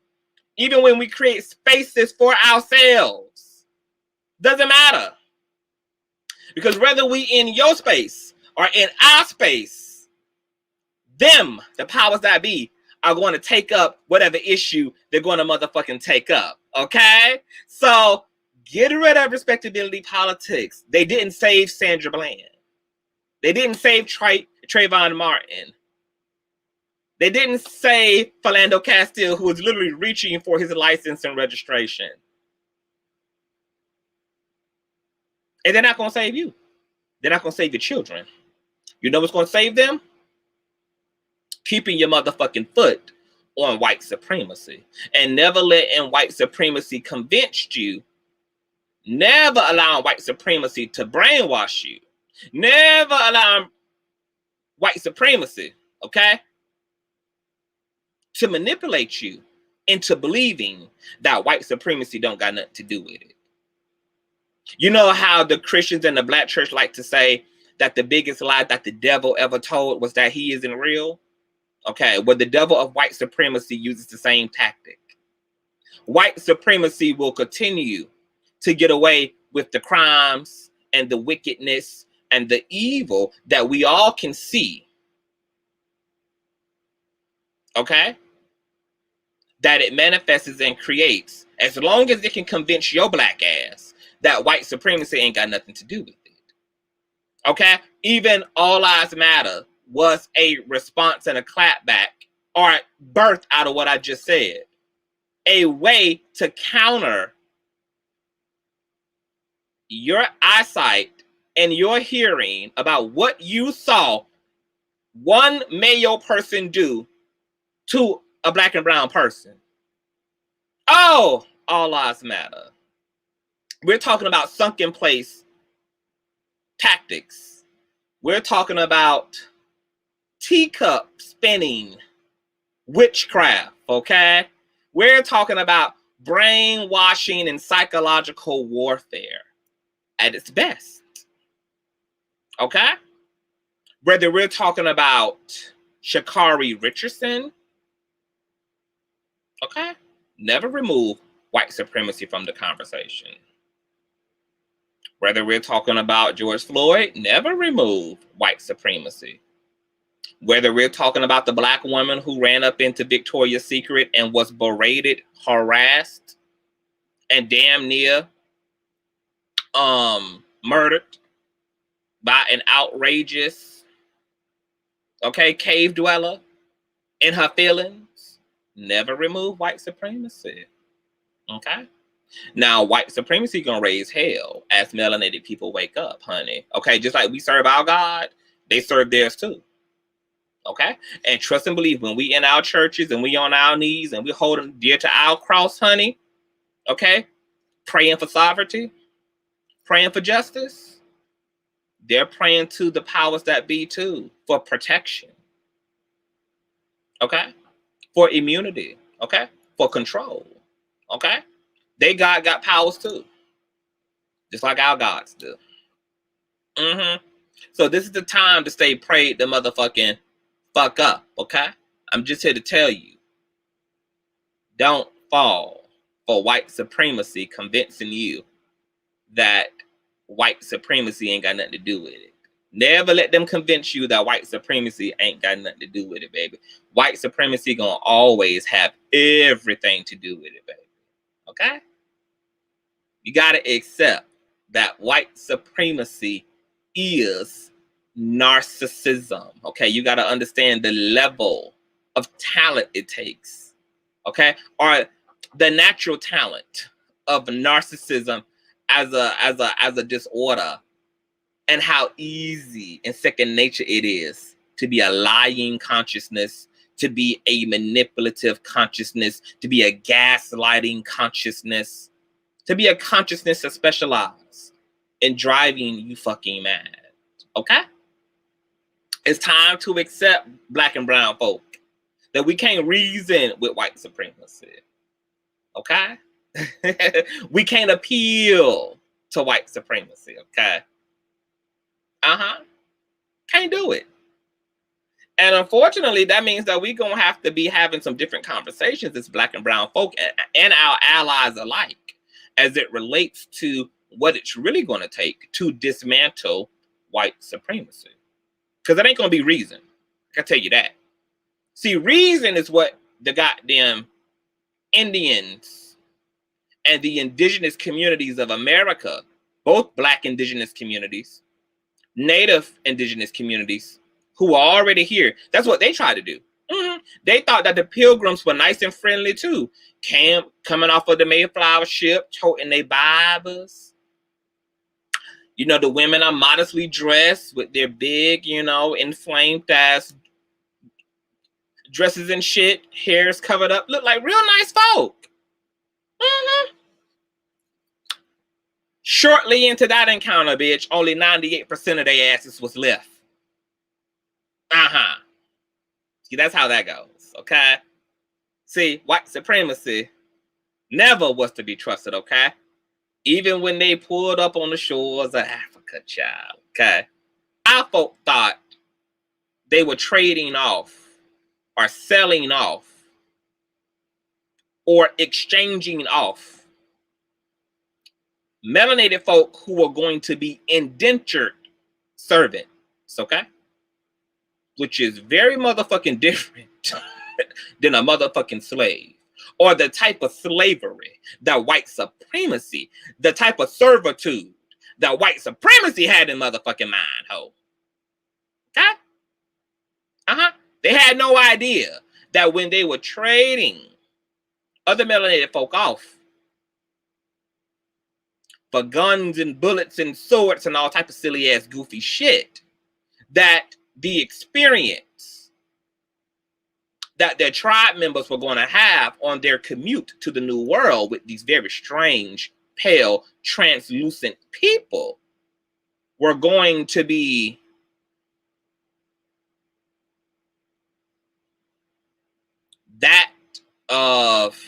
even when we create spaces for ourselves. Doesn't matter. Because whether we in your space or in our space, them, the powers that be, are going to take up whatever issue they're going to motherfucking take up. Okay? So get rid of respectability politics. They didn't save Sandra Bland. They didn't save Trayvon Martin. They didn't save Philando Castile, who was literally reaching for his license and registration. And they're not going to save you. They're not going to save your children. You know what's going to save them? Keeping your motherfucking foot on white supremacy. And never letting white supremacy convince you. Never allowing white supremacy to brainwash you. Never allowing white supremacy, okay, to manipulate you into believing that white supremacy don't got nothing to do with it. You know how the Christians and the black church like to say that the biggest lie that the devil ever told was that he isn't real? Okay, well, the devil of white supremacy uses the same tactic. White supremacy will continue to get away with the crimes and the wickedness and the evil that we all can see. Okay? That it manifests and creates, as long as it can convince your black ass that white supremacy ain't got nothing to do with it. Okay? Even All Lives Matter was a response and a clapback, or birth out of what I just said. A way to counter your eyesight and your hearing about what you saw one male person do to a black and brown person. Oh, all lives matter. We're talking about sunken place tactics. We're talking about teacup spinning witchcraft, okay? We're talking about brainwashing and psychological warfare at its best, okay? Whether we're talking about Sha'Carri Richardson, okay? Never remove white supremacy from the conversation. Whether we're talking about George Floyd, never remove white supremacy. Whether we're talking about the black woman who ran up into Victoria's Secret and was berated, harassed, and damn near murdered by an outrageous, okay, cave dweller in her feelings, never remove white supremacy. Okay? Now, white supremacy gonna raise hell as melanated people wake up, honey. Okay, just like we serve our God, they serve theirs too. Okay? And trust and believe, when we in our churches and we on our knees and we holding dear to our cross, honey, okay, praying for sovereignty, praying for justice, they're praying to the powers that be too for protection. Okay? For immunity. Okay? For control. Okay? They God got powers too. Just like our gods do. So this is the time to stay prayed the motherfucking fuck up, okay? I'm just here to tell you. Don't fall for white supremacy convincing you that white supremacy ain't got nothing to do with it. Never let them convince you that white supremacy ain't got nothing to do with it, baby. White supremacy gonna always have everything to do with it, baby. Okay? You gotta accept that white supremacy is narcissism. Okay, you gotta understand the level of talent it takes. Okay, or the natural talent of narcissism as a disorder, and how easy and second nature it is to be a lying consciousness, to be a manipulative consciousness, to be a gaslighting consciousness. To be a consciousness that specializes in driving you fucking mad. Okay? It's time to accept black and brown folk that we can't reason with white supremacy. Okay? We can't appeal to white supremacy. Okay? Can't do it. And unfortunately, that means that we're going to have to be having some different conversations as black and brown folk and our allies alike, as it relates to what it's really going to take to dismantle white supremacy. Because it ain't going to be reason. I can tell you that. See, reason is what the goddamn Indians and the indigenous communities of America, both black indigenous communities, Native indigenous communities who are already here. That's what they tried to do. They thought that the pilgrims were nice and friendly too. Coming off of the Mayflower ship, toting their Bibles. You know, the women are modestly dressed with their big, you know, inflamed ass dresses and shit, hair's covered up, look like real nice folk. Shortly into that encounter, bitch, only 98% of their asses was left. See, that's how that goes, okay? See, white supremacy never was to be trusted, okay? Even when they pulled up on the shores of Africa, child, okay? Our folk thought they were trading off or selling off or exchanging off melanated folk who were going to be indentured servants, okay? Which is very motherfucking different than a motherfucking slave. Or the type of slavery that white supremacy, the type of servitude that white supremacy had in motherfucking mind, ho. Okay? They had no idea that when they were trading other melanated folk off for guns and bullets and swords and all type of silly ass goofy shit, that the experience that their tribe members were going to have on their commute to the new world with these very strange, pale, translucent people were going to be that of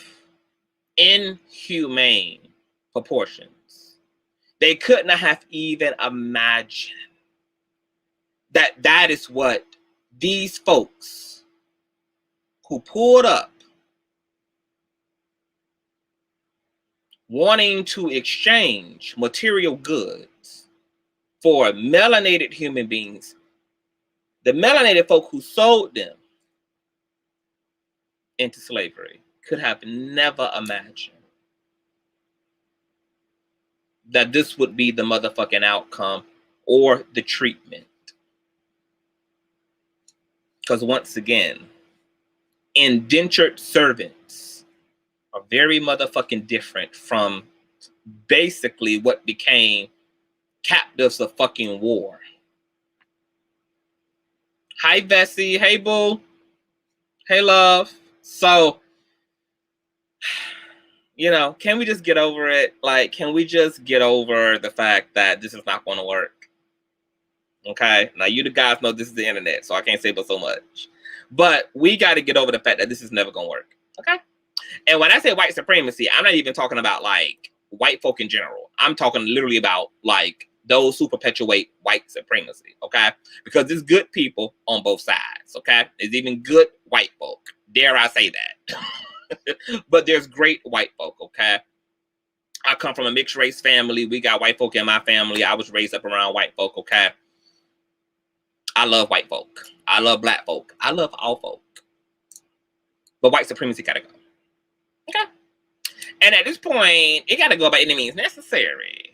inhumane proportions. They couldn't have even imagined that that is what these folks who pulled up wanting to exchange material goods for melanated human beings, the melanated folk who sold them into slavery could have never imagined that this would be the motherfucking outcome or the treatment. Because once again, indentured servants are very motherfucking different from basically what became captives of fucking war. Hi, Vessie. Hey, boo. Hey, love. So, you know, can we just get over it? Like, can we just get over the fact that this is not going to work? Okay? Now, you the guys know this is the internet, so I can't say but so much. But we got to get over the fact that this is never going to work. Okay? And when I say white supremacy, I'm not even talking about, like, white folk in general. I'm talking literally about, like, those who perpetuate white supremacy, okay? Because there's good people on both sides, okay? There's even good white folk. Dare I say that? But there's great white folk, okay? I come from a mixed race family. We got white folk in my family. I was raised up around white folk, okay? I love white folk. I love black folk. I love all folk. But white supremacy gotta go. Okay? And at this point, it gotta go by any means necessary.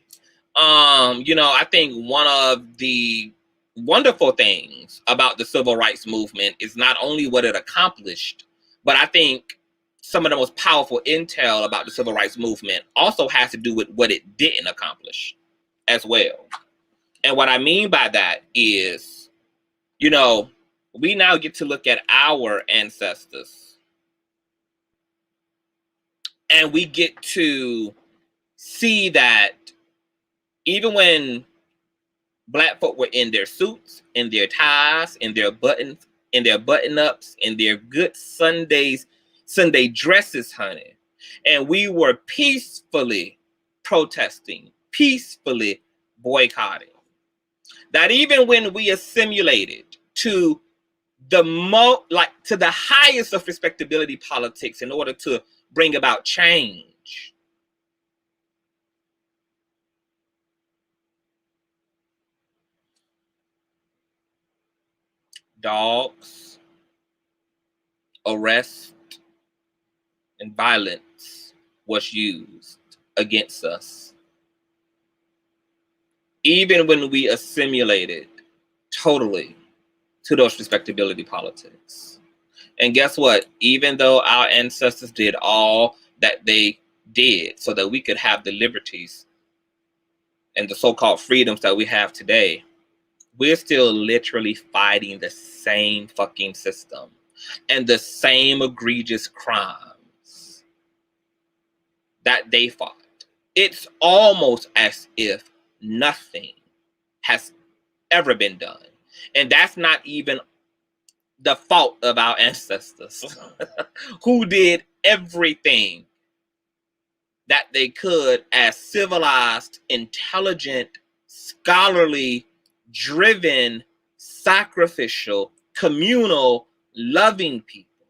You know, I think one of the wonderful things about the civil rights movement is not only what it accomplished, but I think some of the most powerful intel about the civil rights movement also has to do with what it didn't accomplish as well. And what I mean by that is, you know, we now get to look at our ancestors and we get to see that even when black folk were in their suits, in their ties, in their buttons, in their button-ups, in their good Sunday dresses, honey, and we were peacefully protesting, peacefully boycotting. That even when we assimilated to to the highest of respectability politics in order to bring about change, dogs, arrest, and violence was used against us. even when we assimilated totally to those respectability politics. And guess what? Even though our ancestors did all that they did so that we could have the liberties and the so-called freedoms that we have today, we're still literally fighting the same fucking system and the same egregious crimes that they fought. It's almost as if nothing has ever been done. And that's not even the fault of our ancestors who did everything that they could as civilized, intelligent, scholarly, driven, sacrificial, communal, loving people.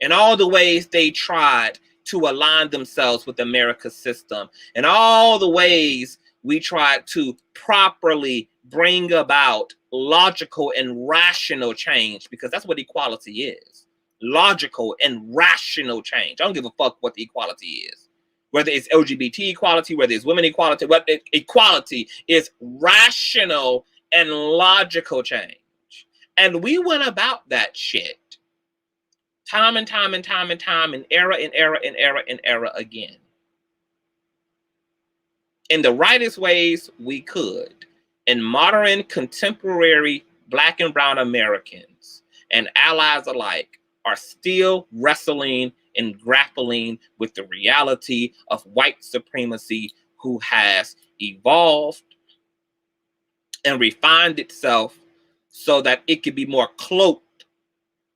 In all the ways they tried to align themselves with America's system, and all the ways we tried to properly bring about logical and rational change, because that's what equality is. Logical and rational change. I don't give a fuck what the equality is. Whether it's LGBT equality, whether it's women equality, whether equality is rational and logical change. And we went about that shit time and time and time and time, and era and era and era and era again, in the rightest ways we could. And modern, contemporary Black and brown Americans and allies alike are still wrestling and grappling with the reality of white supremacy, who has evolved and refined itself so that it could be more cloaked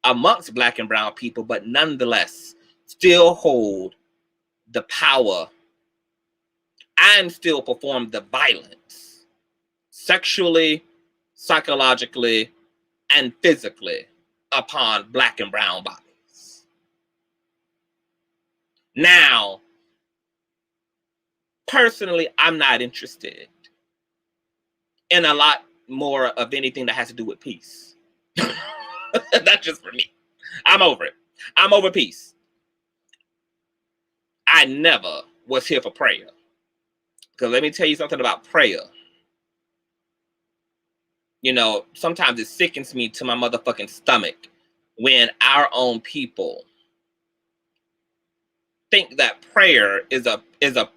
amongst Black and brown people, but nonetheless still hold the power and still perform the violence sexually, psychologically, and physically upon Black and brown bodies. Now, personally, I'm not interested in a lot more of anything that has to do with peace. That's just for me. I'm over it. I'm over peace. I never was here for prayer. Because let me tell you something about prayer. You know, sometimes it sickens me to my motherfucking stomach when our own people think that prayer is a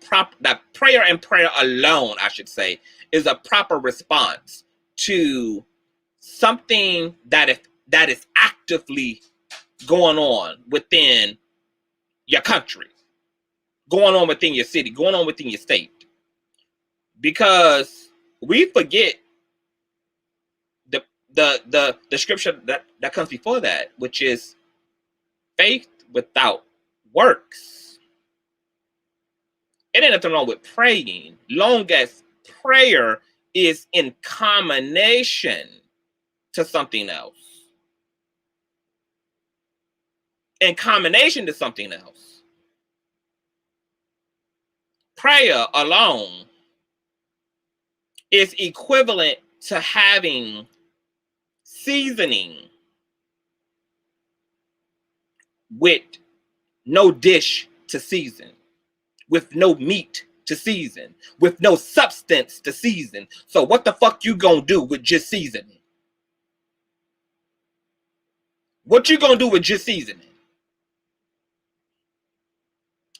proper, that prayer and prayer alone, I should say, is a proper response to something that is actively going on within your country, going on within your city, going on within your state. Because we forget the scripture that comes before that, which is faith without works. It ain't nothing wrong with praying, long as prayer is in combination to something else. In combination to something else. Prayer alone is equivalent to having seasoning with no dish to season, with no meat to season, with no substance to season. So what the fuck you gonna do with just seasoning? What you gonna do with just seasoning?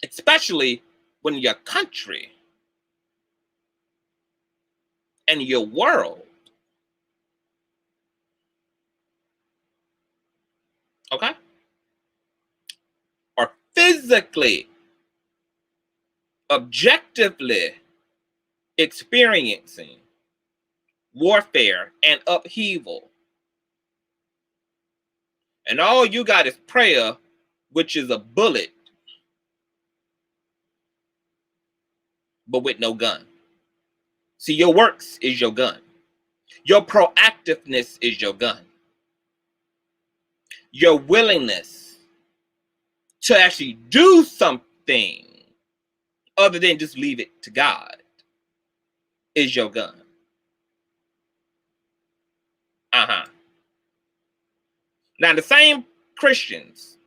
Especially when your country and your world, okay, are physically, objectively experiencing warfare and upheaval. And all you got is prayer, which is a bullet, but with no gun. See, your works is your gun. Your proactiveness is your gun. Your willingness to actually do something other than just leave it to God is your gun. Now, the same Christians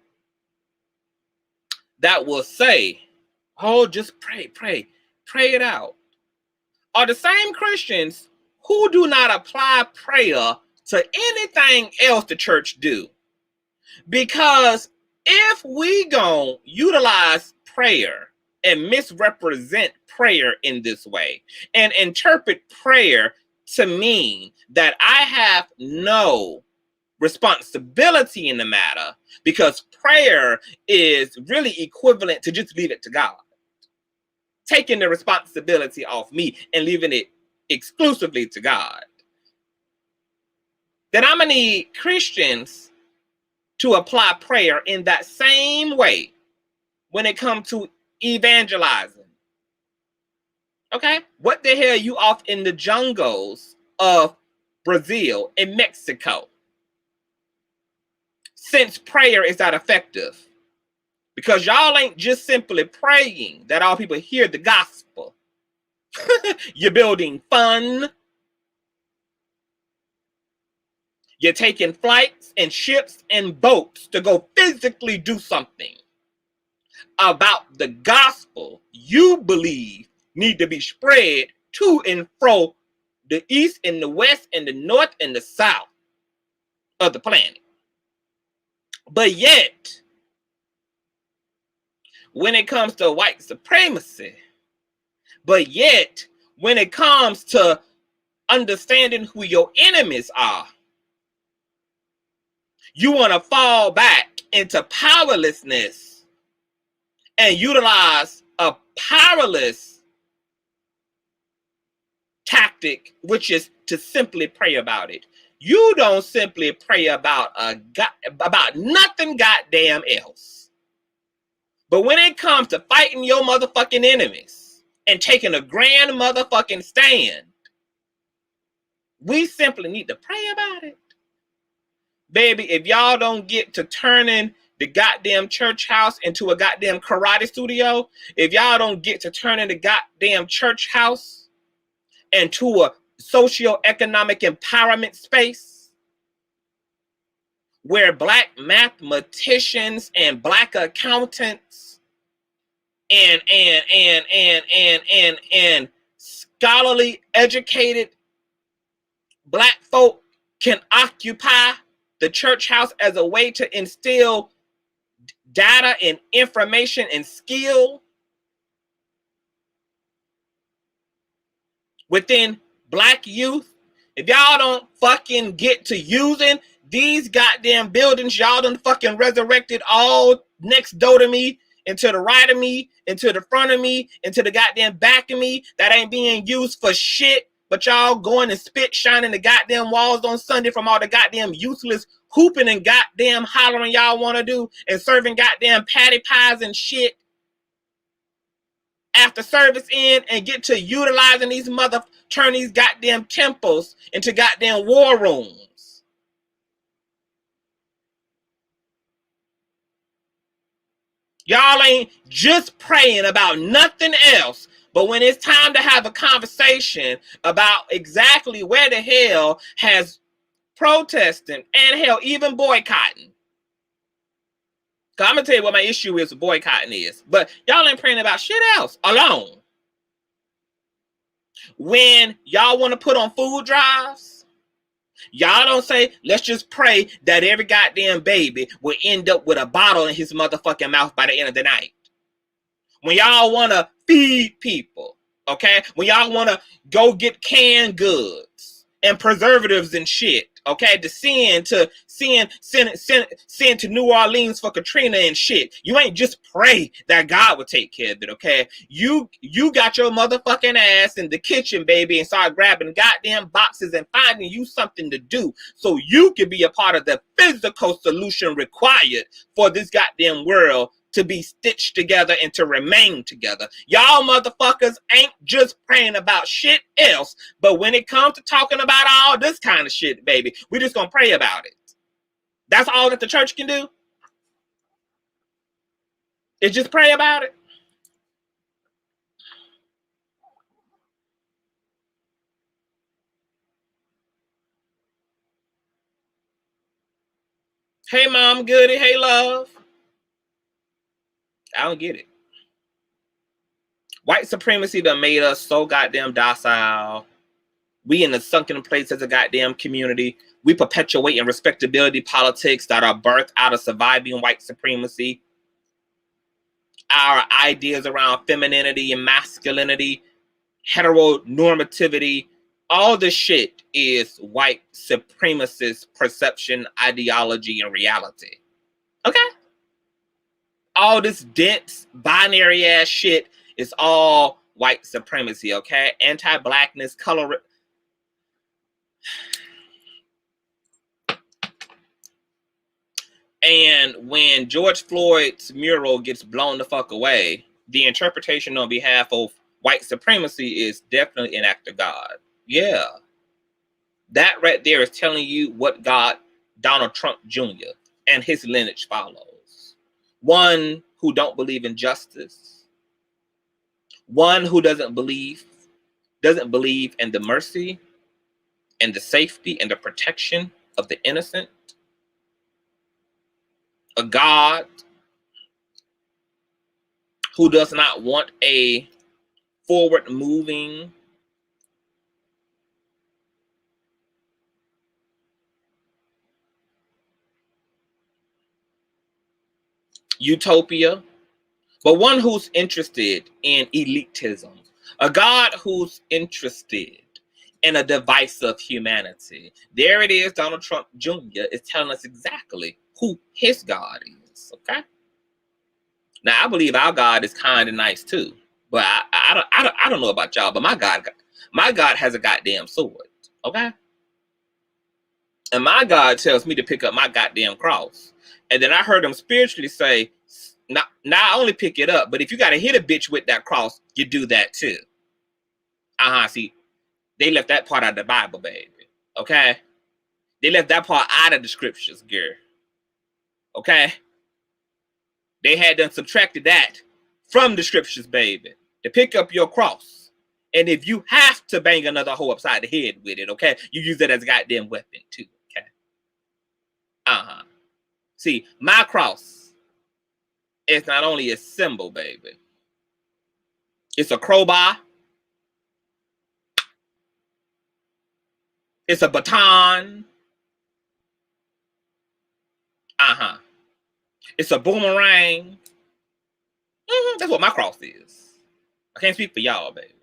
that will say, oh, just pray it out, are the same Christians who do not apply prayer to anything else the church do. Because if we gon' utilize prayer and misrepresent prayer in this way and interpret prayer to mean that I have no responsibility in the matter, because prayer is really equivalent to just leave it to God, taking the responsibility off me and leaving it exclusively to God, then I'm gonna need Christians to apply prayer in that same way when it comes to evangelizing. Okay? What the hell, you off in the jungles of Brazil and Mexico, since prayer is not effective? Because y'all ain't just simply praying that all people hear the gospel. You're building fun. You're taking flights and ships and boats to go physically do something about the gospel you believe need to be spread to and fro the east and the west and the north and the south of the planet. But yet, when it comes to white supremacy, but yet, when it comes to understanding who your enemies are, you want to fall back into powerlessness and utilize a powerless tactic, which is to simply pray about it. You don't simply pray about nothing goddamn else. But when it comes to fighting your motherfucking enemies and taking a grand motherfucking stand, we simply need to pray about it. Baby, if y'all don't get to turning the goddamn church house into a goddamn karate studio, if y'all don't get to turning the goddamn church house into a socio-economic empowerment space where black mathematicians and black accountants and scholarly educated black folk can occupy the church house as a way to instill data and information and skill within black youth, if y'all don't fucking get to using these goddamn buildings y'all done fucking resurrected all next door to me, and to the right of me, and to the front of me, and to the goddamn back of me, that ain't being used for shit, but y'all going and spit shining the goddamn walls on Sunday from all the goddamn useless hooping and goddamn hollering y'all want to do, and serving goddamn patty pies and shit after service in, and get to utilizing these turn these goddamn temples into goddamn war rooms. Y'all ain't just praying about nothing else, but when it's time to have a conversation about exactly where the hell has protesting and hell even boycotting. I'm gonna tell you what my issue is with boycotting is, but y'all ain't praying about shit else alone. When y'all want to put on food drives, y'all don't say, let's just pray that every goddamn baby will end up with a bottle in his motherfucking mouth by the end of the night. When y'all want to feed people, okay? When y'all want to go get canned goods and preservatives and shit, okay, to send to New Orleans for Katrina and shit. You ain't just pray that God will take care of it, okay? You got your motherfucking ass in the kitchen, baby, and start grabbing goddamn boxes and finding you something to do so you can be a part of the physical solution required for this goddamn world to be stitched together and to remain together. Y'all motherfuckers ain't just praying about shit else, but when it comes to talking about all this kind of shit, baby, we just gonna pray about it. That's all that the church can do? Is just pray about it? Hey, mom, goody. Hey, love. I don't get it. White supremacy done made us so goddamn docile. We in the sunken place as a goddamn community. We perpetuating respectability politics that are birthed out of surviving white supremacy. Our ideas around femininity and masculinity, heteronormativity, all this shit is white supremacist perception, ideology, and reality. Okay? All this dense, binary ass shit is all white supremacy, okay? Anti-blackness, color. And when George Floyd's mural gets blown the fuck away, the interpretation on behalf of white supremacy is definitely an act of God. Yeah. That right there is telling you what God Donald Trump Jr. and his lineage follows. One who don't believe in justice. One who doesn't believe in the mercy and the safety and the protection of the innocent. A God who does not want a forward-moving, utopia, but one who's interested in elitism. A God who's interested in a divisive humanity. There it is, Donald Trump Jr. is telling us exactly who his God is, okay? Now, I believe our God is kind and nice too, but I don't know about y'all, but my God has a goddamn sword, okay? And my God tells me to pick up my goddamn cross. And then I heard him spiritually say, not only pick it up, but if you got to hit a bitch with that cross, you do that too. See, they left that part out of the Bible, baby, okay? They left that part out of the scriptures, girl, okay? They had done subtracted that from the scriptures, baby, to pick up your cross. And if you have to bang another hoe upside the head with it, okay, you use that as a goddamn weapon too, okay? See, my cross is not only a symbol, baby. It's a crowbar. It's a baton. It's a boomerang. That's what my cross is. I can't speak for y'all, baby.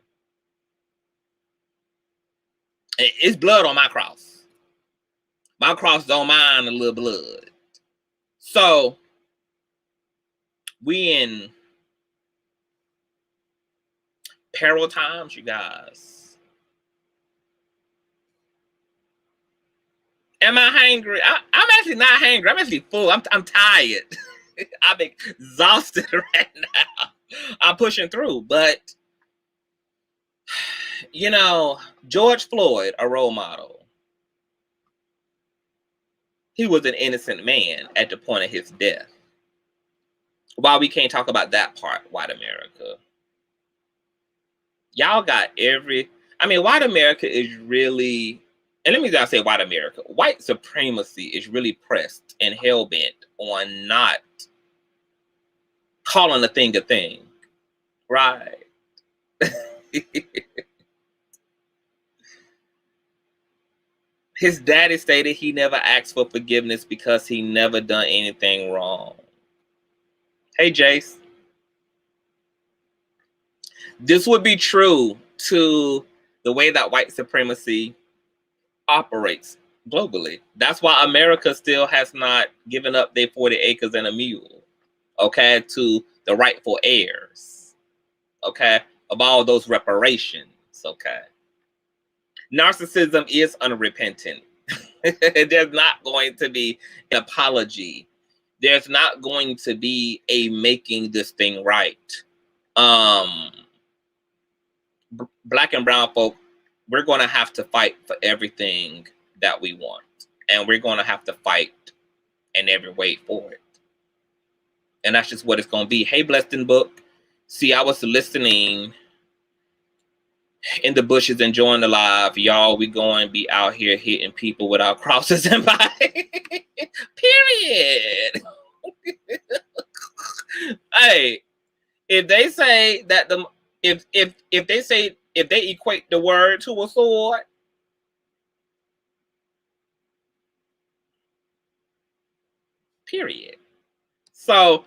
It's blood on my cross. My cross don't mind a little blood. So, we in peril times, you guys. Am I hungry? I'm actually not hungry. I'm actually full. I'm tired. I'm exhausted right now. I'm pushing through. But, you know, George Floyd, a role model. He was an innocent man at the point of his death. Why we can't talk about that part, white America. Y'all got white America is really, and let me just say white America. White supremacy is really pressed and hell-bent on not calling a thing, right? His daddy stated he never asked for forgiveness because he never done anything wrong. Hey, Jace. This would be true to the way that white supremacy operates globally. That's why America still has not given up their 40 acres and a mule, okay, to the rightful heirs, okay, of all those reparations, okay. Narcissism is unrepentant. There's not going to be an apology. There's not going to be a making this thing right. Black and brown folk, we're going to have to fight for everything that we want. And we're going to have to fight in every way for it. And that's just what it's going to be. Hey, Blessed in Book. See, I was listening in the bushes, enjoying the live. Y'all, we going to be out here hitting people with our crosses and by. Period. Hey, if they say that if they say, if they equate the word to a sword, period. So,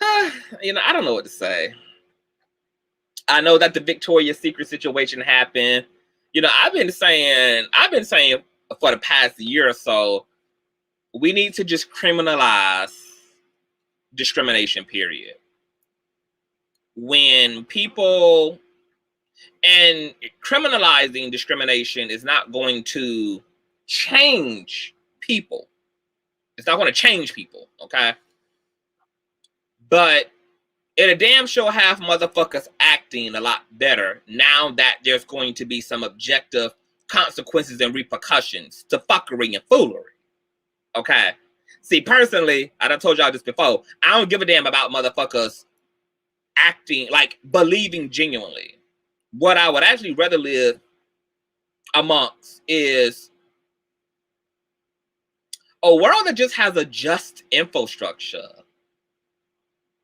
I don't know what to say. I know that the Victoria's Secret situation happened. I've been saying for the past year or so, we need to just criminalize discrimination, period. When people, and criminalizing discrimination is not going to change people. It's not going to change people, okay? But it a damn sure have motherfuckers acting a lot better now that there's going to be some objective consequences and repercussions to fuckery and foolery. Okay? See, personally, I done told y'all this before, I don't give a damn about motherfuckers acting, like, believing genuinely. What I would actually rather live amongst is a world that just has a just infrastructure.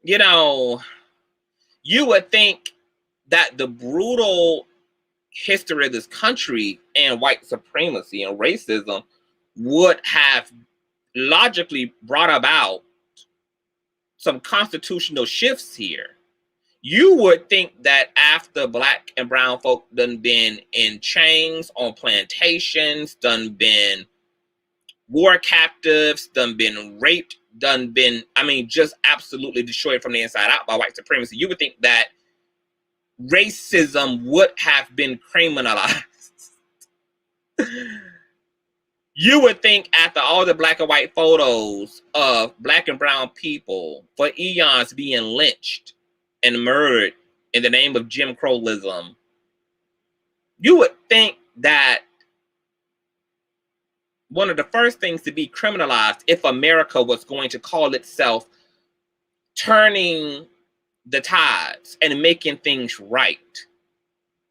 You would think that the brutal history of this country and white supremacy and racism would have logically brought about some constitutional shifts here. You would think that after black and brown folk done been in chains on plantations, done been war captives, done been raped, done been, just absolutely destroyed from the inside out by white supremacy, you would think that racism would have been criminalized. You would think after all the black and white photos of black and brown people for eons being lynched and murdered in the name of Jim Crowism, you would think that one of the first things to be criminalized, if America was going to call itself turning the tides and making things right,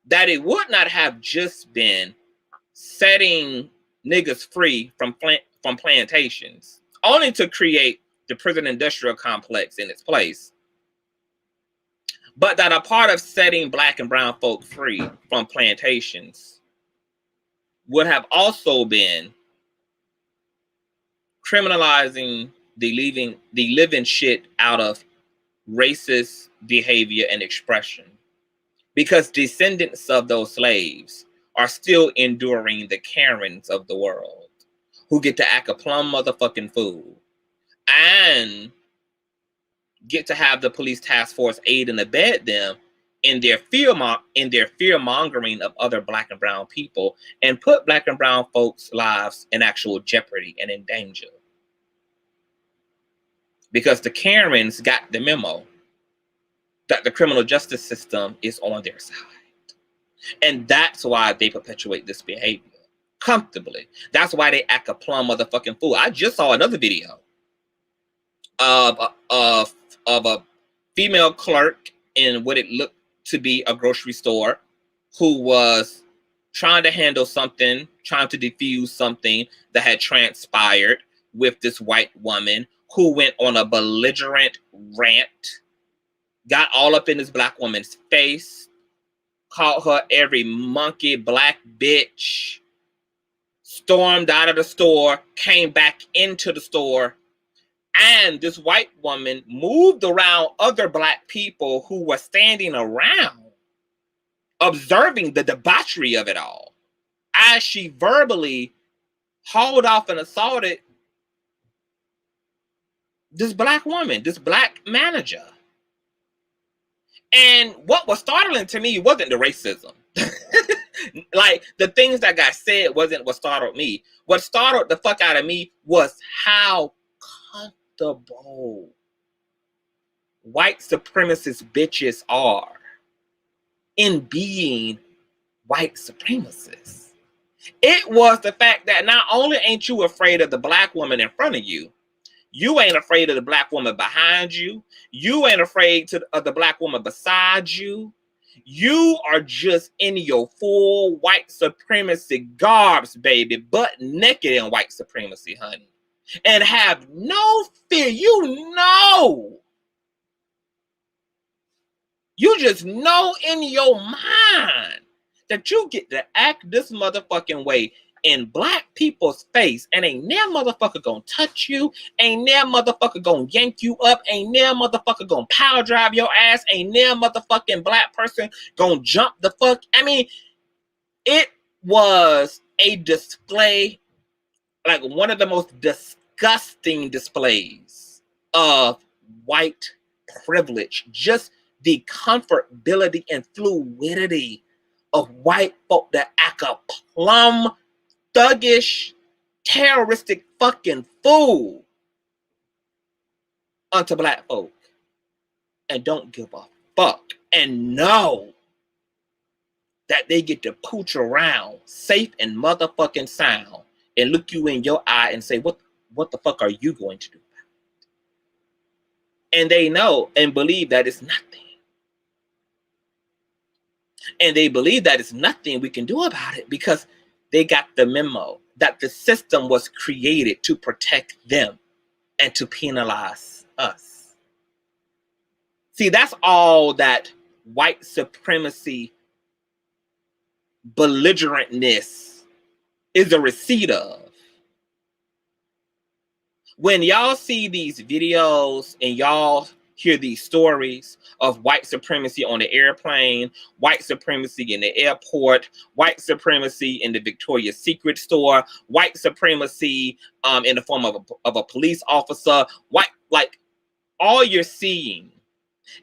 that it would not have just been setting niggas free from plantations, only to create the prison industrial complex in its place, but that a part of setting black and brown folk free from plantations would have also been criminalizing the living shit out of racist behavior and expression, because descendants of those slaves are still enduring the Karens of the world, who get to act a plumb motherfucking fool and get to have the police task force aid and abet them in their fear mongering of other black and brown people, and put black and brown folks' lives in actual jeopardy and in danger. Because the Karens got the memo that the criminal justice system is on their side. And that's why they perpetuate this behavior comfortably. That's why they act a plumb motherfucking fool. I just saw another video of a female clerk in what it looked to be a grocery store who was trying to handle something, trying to defuse something that had transpired with this white woman who went on a belligerent rant, got all up in this black woman's face, called her every monkey black bitch, stormed out of the store, came back into the store, and this white woman moved around other black people who were standing around, observing the debauchery of it all, as she verbally hauled off and assaulted this black woman, this black manager. And what was startling to me wasn't the racism. Like, the things that got said wasn't what startled me. What startled the fuck out of me was how comfortable white supremacist bitches are in being white supremacists. It was the fact that not only ain't you afraid of the black woman in front of you, you ain't afraid of the black woman behind you. You ain't afraid of the black woman beside you. You are just in your full white supremacy garbs, baby, butt naked in white supremacy, honey. And have no fear. You You just know in your mind that you get to act this motherfucking way in black people's face, and ain't near motherfucker gonna touch you, ain't near motherfucker gonna yank you up, ain't near motherfucker gonna power drive your ass, ain't near motherfucking black person gonna jump the fuck. I mean, it was a display, like one of the most disgusting displays of white privilege, just the comfortability and fluidity of white folk that act a plum, thuggish, terroristic fucking fool unto black folk and don't give a fuck and know that they get to pooch around safe and motherfucking sound and look you in your eye and say, what the fuck are you going to do? And they know and believe that it's nothing. And they believe that it's nothing we can do about it because they got the memo that the system was created to protect them and to penalize us. See, that's all that white supremacy belligerentness is a receipt of. When y'all see these videos and y'all hear these stories of white supremacy on the airplane, white supremacy in the airport, white supremacy in the Victoria's Secret store, white supremacy in the form of a police officer, like all you're seeing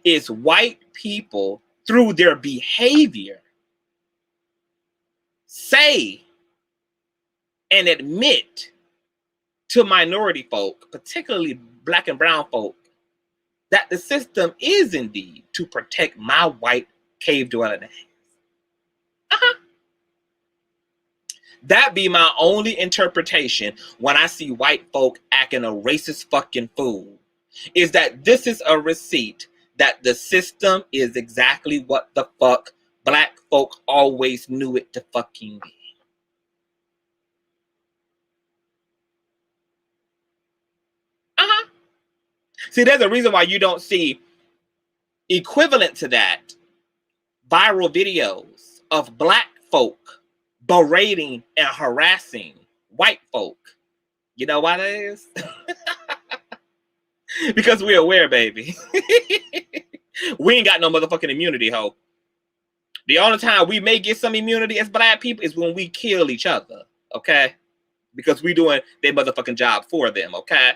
is white people through their behavior say and admit to minority folk, particularly black and brown folk, that the system is indeed to protect my white cave dwelling ass. That be my only interpretation when I see white folk acting a racist fucking fool, is that this is a receipt that the system is exactly what the fuck black folk always knew it to fucking be. See, there's a reason why you don't see equivalent to that viral videos of black folk berating and harassing white folk. You know why that is? Because we're aware, baby. We ain't got no motherfucking immunity, ho. The only time we may get some immunity as black people is when we kill each other, okay? Because we doing their motherfucking job for them, okay?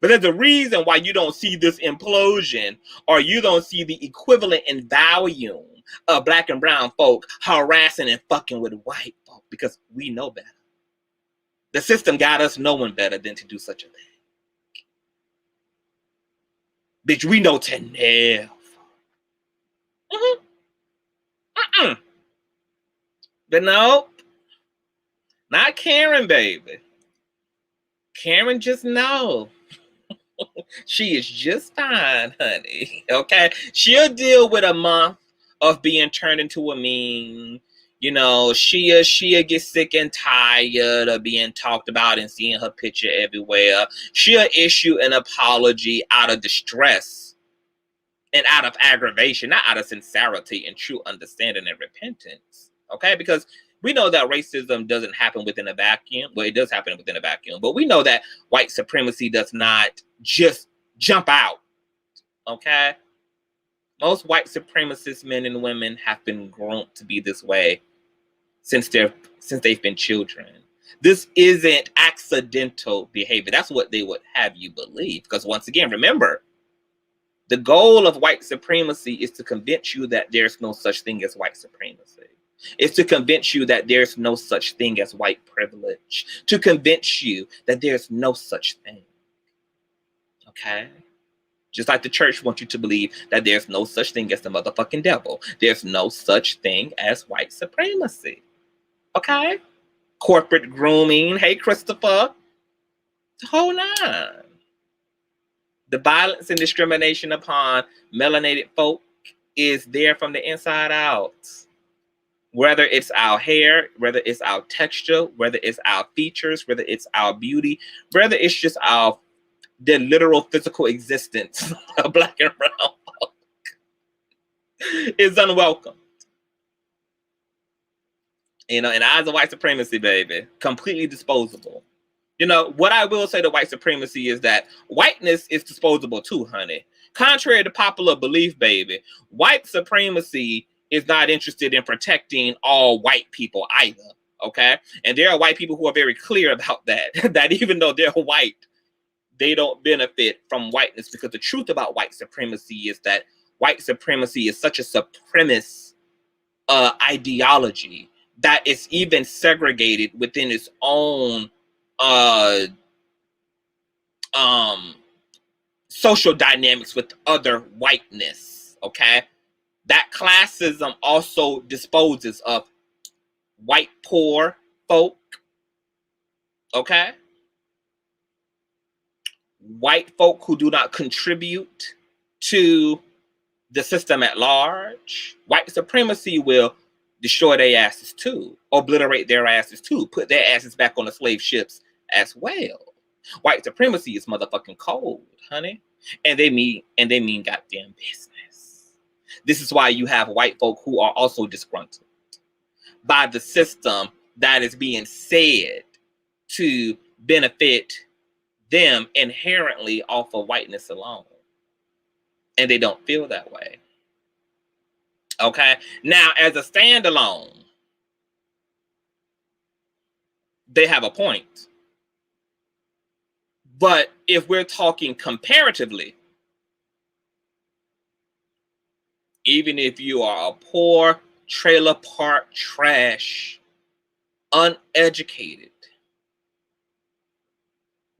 But there's a reason why you don't see this implosion, or you don't see the equivalent in volume of black and brown folk harassing and fucking with white folk, because we know better. The system got us knowing better than to do such a thing. Bitch, we know to never. But no, not Karen, baby. Karen just know. She is just fine, honey. Okay? She'll deal with a month of being turned into a meme. You know, she'll get sick and tired of being talked about and seeing her picture everywhere. She'll issue an apology out of distress and out of aggravation, not out of sincerity and true understanding and repentance. Okay? Because we know that racism doesn't happen within a vacuum. Well, it does happen within a vacuum. But we know that white supremacy does not just jump out. Okay? Most white supremacist men and women have been grown to be this way since they've been children. This isn't accidental behavior. That's what they would have you believe. Because once again, remember, the goal of white supremacy is to convince you that there's no such thing as white supremacy. It's to convince you that there's no such thing as white privilege. To convince you that there's no such thing. Okay? Just like the church wants you to believe that there's no such thing as the motherfucking devil. There's no such thing as white supremacy. Okay? Corporate grooming. Hey, Christopher. The whole nine. The violence and discrimination upon melanated folk is there from the inside out. Whether it's our hair, whether it's our texture, whether it's our features, whether it's our beauty, whether it's just the literal physical existence of black and brown folk. is unwelcome. In the eyes of white supremacy, baby, completely disposable. What I will say to white supremacy is that whiteness is disposable too, honey. Contrary to popular belief, baby, white supremacy is not interested in protecting all white people either, okay? And there are white people who are very clear about that, that even though they're white, they don't benefit from whiteness, because the truth about white supremacy is that white supremacy is such a supremacist ideology that it's even segregated within its own social dynamics with other whiteness, okay? That classism also disposes of white poor folk, okay? White folk who do not contribute to the system at large. White supremacy will destroy their asses too, obliterate their asses too, put their asses back on the slave ships as well. White supremacy is motherfucking cold, honey. And they mean goddamn business. This is why you have white folk who are also disgruntled by the system that is being said to benefit them inherently off of whiteness alone. And they don't feel that way. Okay? Now, as a standalone, they have a point. But if we're talking comparatively, even if you are a poor trailer park trash, uneducated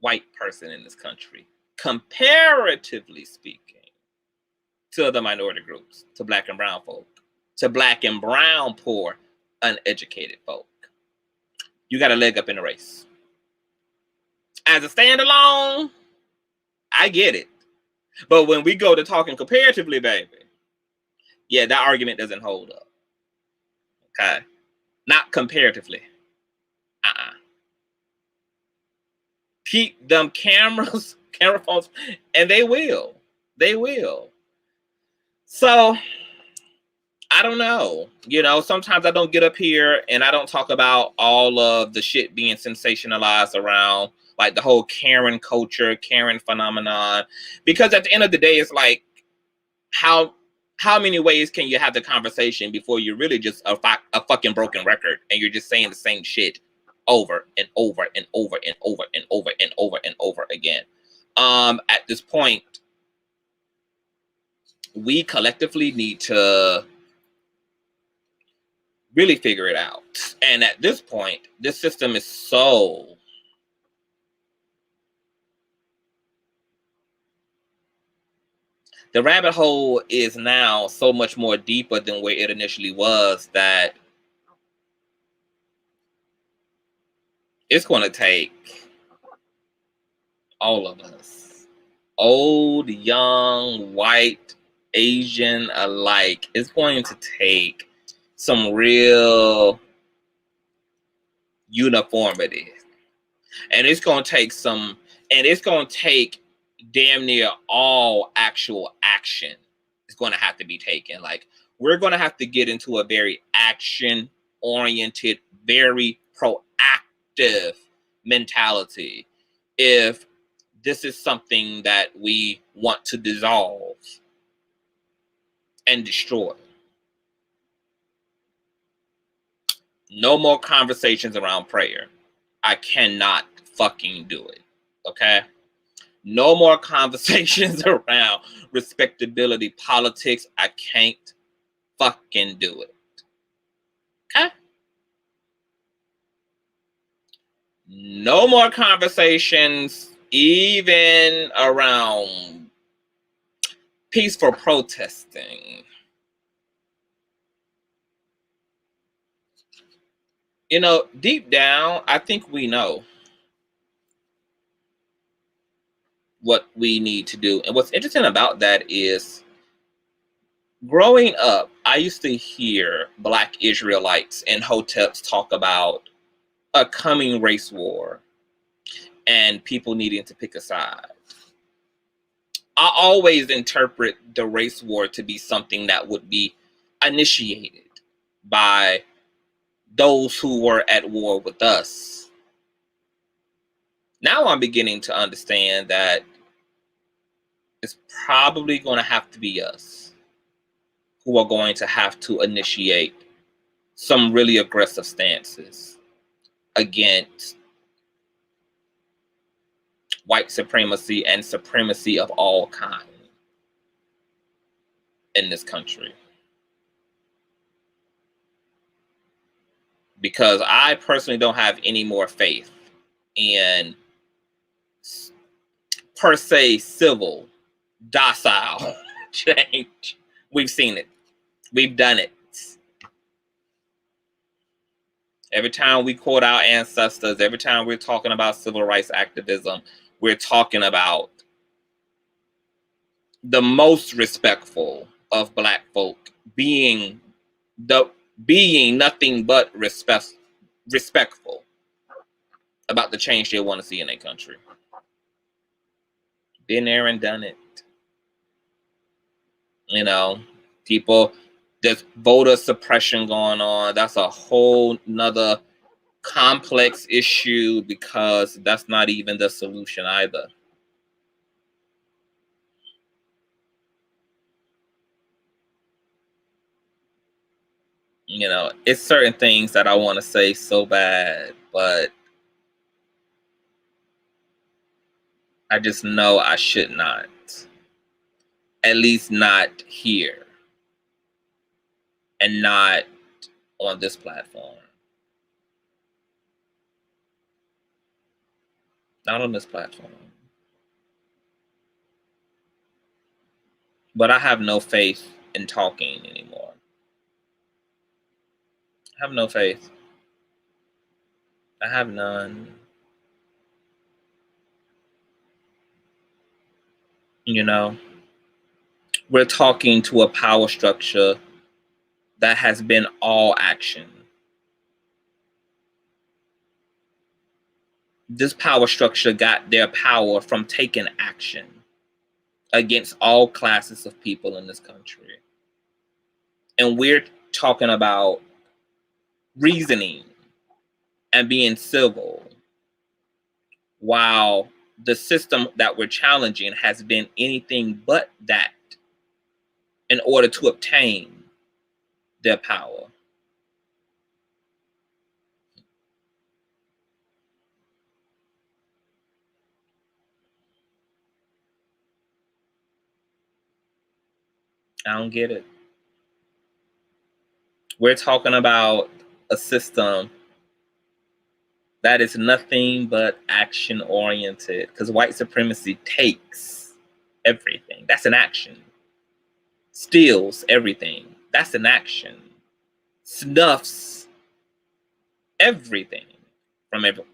white person in this country, comparatively speaking, to other minority groups, to black and brown folk, to black and brown poor, uneducated folk, you got a leg up in the race. As a standalone, I get it. But when we go to talking comparatively, baby, yeah, that argument doesn't hold up. Okay? Not comparatively. Keep them camera phones, and they will. They will. So, I don't know. Sometimes I don't get up here and I don't talk about all of the shit being sensationalized around, like the whole Karen culture, Karen phenomenon. Because at the end of the day, it's like, how many ways can you have the conversation before you're really just a fucking broken record and you're just saying the same shit over and over and over and over and over and over and over again? At this point, we collectively need to really figure it out. And at this point, this system is so the rabbit hole is now so much more deeper than where it initially was, that it's going to take all of us, old, young, white, Asian alike. It's going to take some real uniformity. And it's going to take damn near all actual action is going to have to be taken. Like, we're going to have to get into a very action-oriented, very proactive mentality if this is something that we want to dissolve and destroy. No more conversations around prayer. I cannot fucking do it. Okay? No more conversations around respectability politics. I can't fucking do it. Okay? No more conversations even around peaceful protesting. Deep down, I think we know what we need to do. And what's interesting about that is, growing up, I used to hear Black Israelites and hoteps talk about a coming race war and people needing to pick a side. I always interpret the race war to be something that would be initiated by those who were at war with us. Now I'm beginning to understand that it's probably going to have to be us who are going to have to initiate some really aggressive stances against white supremacy and supremacy of all kinds in this country. Because I personally don't have any more faith in, per se, civil, docile change. We've seen it. We've done it. Every time we quote our ancestors, every time we're talking about civil rights activism, we're talking about the most respectful of Black folk being nothing but respectful about the change they want to see in their country. Been there and done it. You know, people, there's voter suppression going on. That's a whole nother complex issue because that's not even the solution either. You know, it's certain things that I want to say so bad, but I just know I should not. At least not here. And not on this platform. Not on this platform. But I have no faith in talking anymore. I have no faith. I have none. You know, we're talking to a power structure that has been all action. This power structure got their power from taking action against all classes of people in this country. And we're talking about reasoning and being civil while the system that we're challenging has been anything but that in order to obtain their power. I don't get it. We're talking about a system that is nothing but action oriented because white supremacy takes everything. That's an action. Steals everything. That's an action. Snuffs everything from everyone.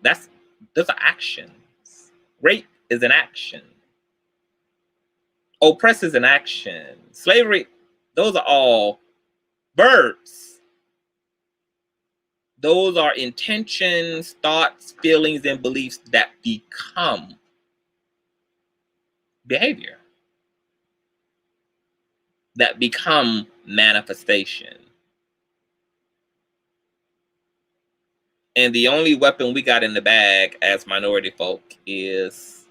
Those are actions. Rape is an action. Oppress is an action. Slavery, those are all verbs. Those are intentions, thoughts, feelings, and beliefs that become behavior, that become manifestation. And the only weapon we got in the bag as minority folk is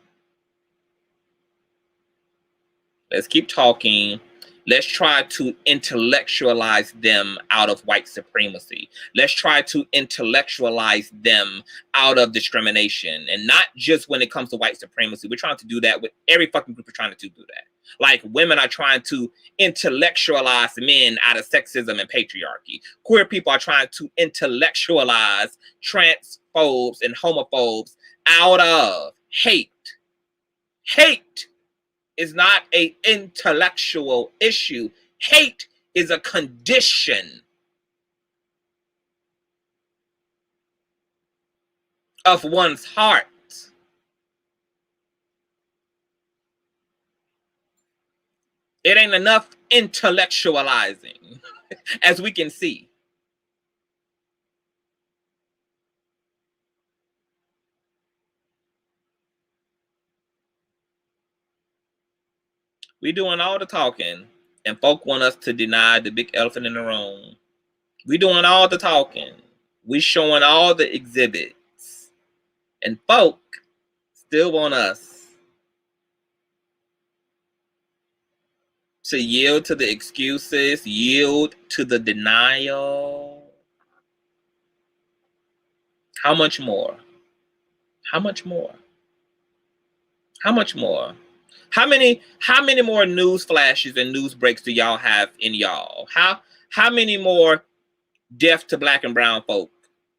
let's keep talking. Let's try to intellectualize them out of white supremacy. Let's try to intellectualize them out of discrimination. And not just when it comes to white supremacy. We're trying to do that with every fucking group. We're trying to do that. Like women are trying to intellectualize men out of sexism and patriarchy. Queer people are trying to intellectualize transphobes and homophobes out of hate. Hate is not an intellectual issue. Hate is a condition of one's heart. It ain't enough intellectualizing, as we can see. We doing all the talking, and folk want us to deny the big elephant in the room. We doing all the talking. We showing all the exhibits, and folk still want us to yield to the excuses, yield to the denial. How much more? How much more? How much more? How many more news flashes and news breaks do y'all have in y'all? How many more death to black and brown folk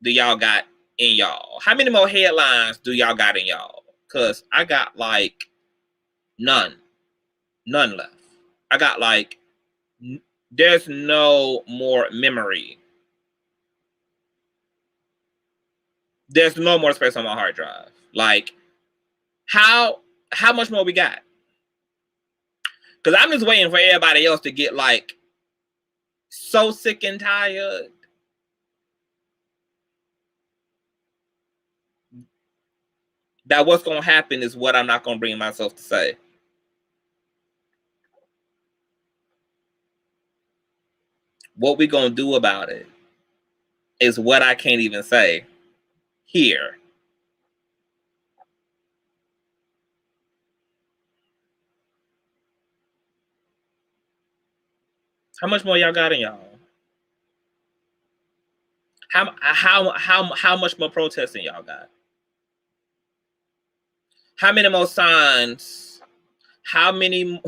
do y'all got in y'all? How many more headlines do y'all got in y'all? Cause I got like none left. I got like there's no more memory. There's no more space on my hard drive. Like how much more we got? Cause I'm just waiting for everybody else to get like so sick and tired that what's gonna happen is what I'm not gonna bring myself to say. What we gonna do about it is what I can't even say here. How much more y'all got in y'all? How much more protesting y'all got? How many more signs? How many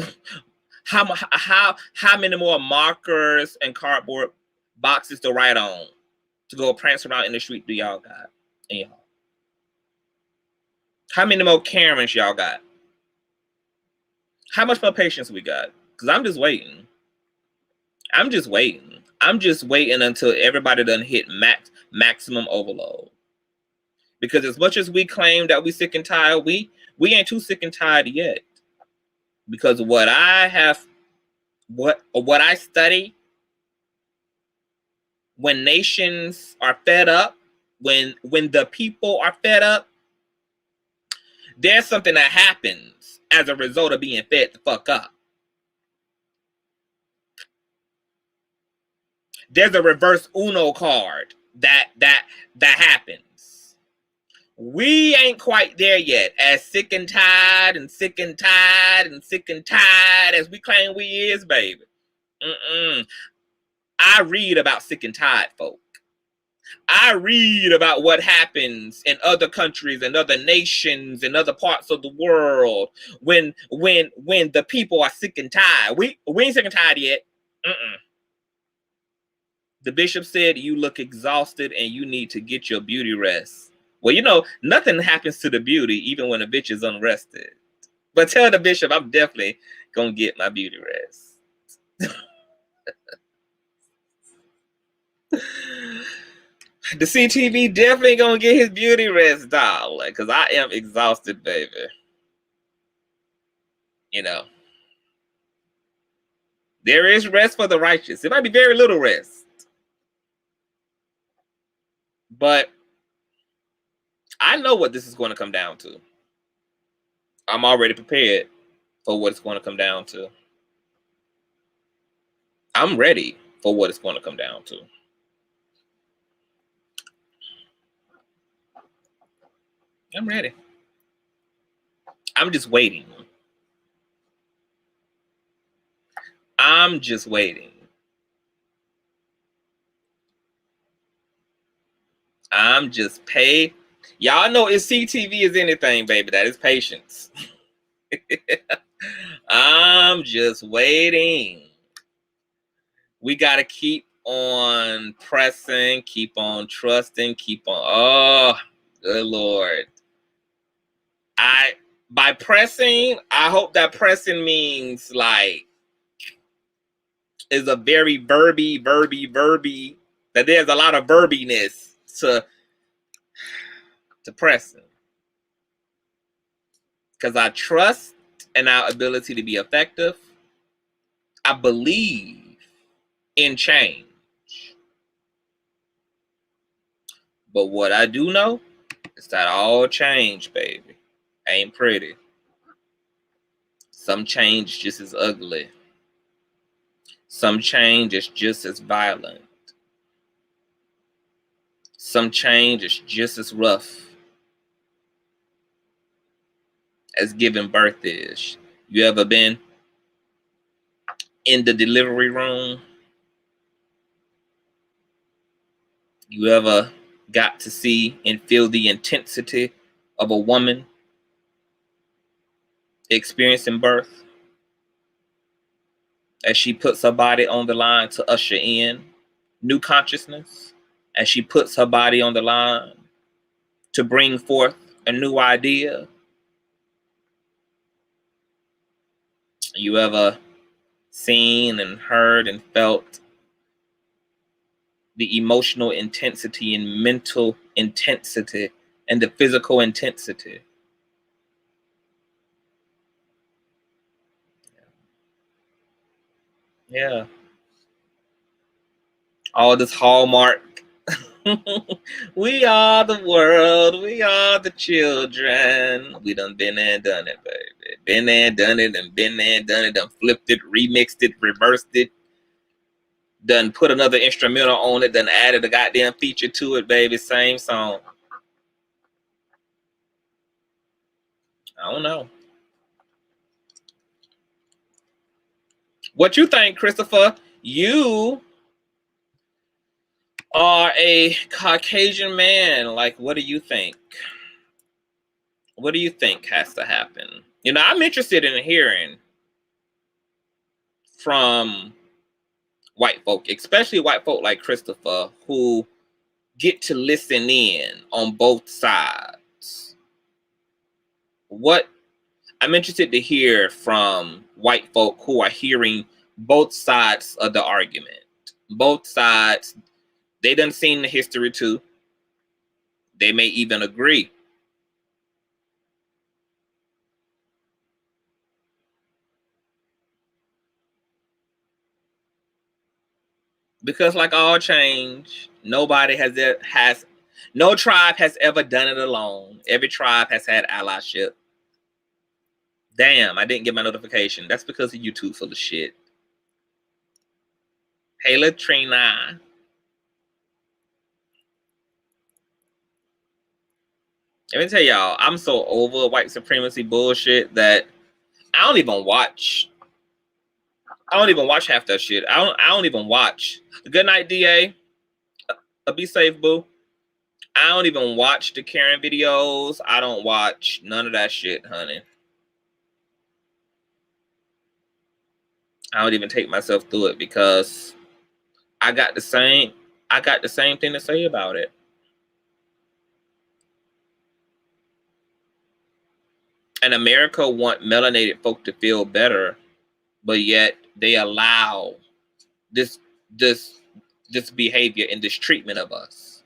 how many more markers and cardboard boxes to write on to go prance around in the street do y'all got in y'all? How many more Karens y'all got? How much more patience we got? Because I'm just waiting. I'm just waiting. I'm just waiting until everybody done hit maximum overload. Because as much as we claim that we sick and tired, we ain't too sick and tired yet. Because what I study, when nations are fed up, when the people are fed up, there's something that happens as a result of being fed the fuck up. There's a reverse Uno card that happens. We ain't quite there yet, as sick and tired and sick and tired and sick and tired as we claim we is, baby. I read about sick and tired folk. I read about what happens in other countries and other nations and other parts of the world when the people are sick and tired. We ain't sick and tired yet. The bishop said you look exhausted and you need to get your beauty rest. Well, you know, nothing happens to the beauty even when a bitch is unrested. But tell the bishop I'm definitely gonna get my beauty rest. The CTV definitely gonna get his beauty rest, darling, because I am exhausted, baby. You know, there is rest for the righteous. It might be very little rest, but I know what this is going to come down to. I'm already prepared for what it's going to come down to. I'm ready for what it's going to come down to. I'm ready. I'm just waiting. I'm just waiting. I'm just paid. Y'all know if CTV is anything, baby, that is patience. I'm just waiting. We got to keep on pressing, keep on trusting, keep on. Oh, good Lord. By pressing, I hope that pressing means like is a very verby, that there's a lot of verbiness to pressing. Because I trust in our ability to be effective. I believe in change. But what I do know is that all change, baby, ain't pretty. Some change is just as ugly. Some change is just as violent. Some change is just as rough as giving birth is. You ever been in the delivery room? You ever got to see and feel the intensity of a woman experiencing birth as she puts her body on the line to usher in new consciousness, as she puts her body on the line to bring forth a new idea? You ever seen and heard and felt the emotional intensity and mental intensity and the physical intensity? Yeah. All this Hallmark. We are the world. We are the children. We done been there and done it, baby. Been there and done it, and been there and done it. Done flipped it, remixed it, reversed it. Done put another instrumental on it. Done added a goddamn feature to it, baby. Same song. I don't know. What you think, Christopher? You are a Caucasian man. Like, what do you think? What do you think has to happen? You know, I'm interested in hearing from white folk, especially white folk like Christopher, who get to listen in on both sides. What I'm interested to hear from white folk who are hearing both sides of the argument. Both sides, they done seen the history too. They may even agree. Because like all change, no tribe has ever done it alone. Every tribe has had allyship. Damn, I didn't get my notification. That's because of YouTube full of shit. Hey, Latrina. Let me tell y'all, I'm so over white supremacy bullshit that I don't even watch half that shit. I don't even watch. Good night, DA. Be safe, boo. I don't even watch the Karen videos. I don't watch none of that shit, honey. I don't even take myself through it because I got the same thing to say about it. And America want melanated folk to feel better, but yet they allow this behavior and this treatment of us.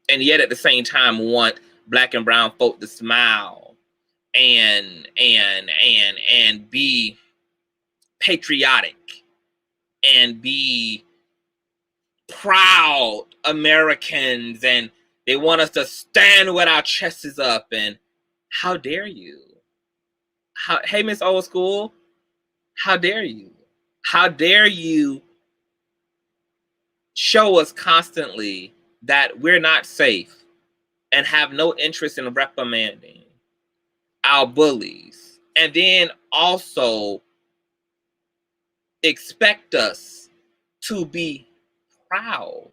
And yet at the same time want black and brown folk to smile and be patriotic and be proud Americans, and they want us to stand with our chests up. And how dare you? Hey, Miss Old School, how dare you? How dare you show us constantly that we're not safe and have no interest in reprimanding our bullies, and then also expect us to be proud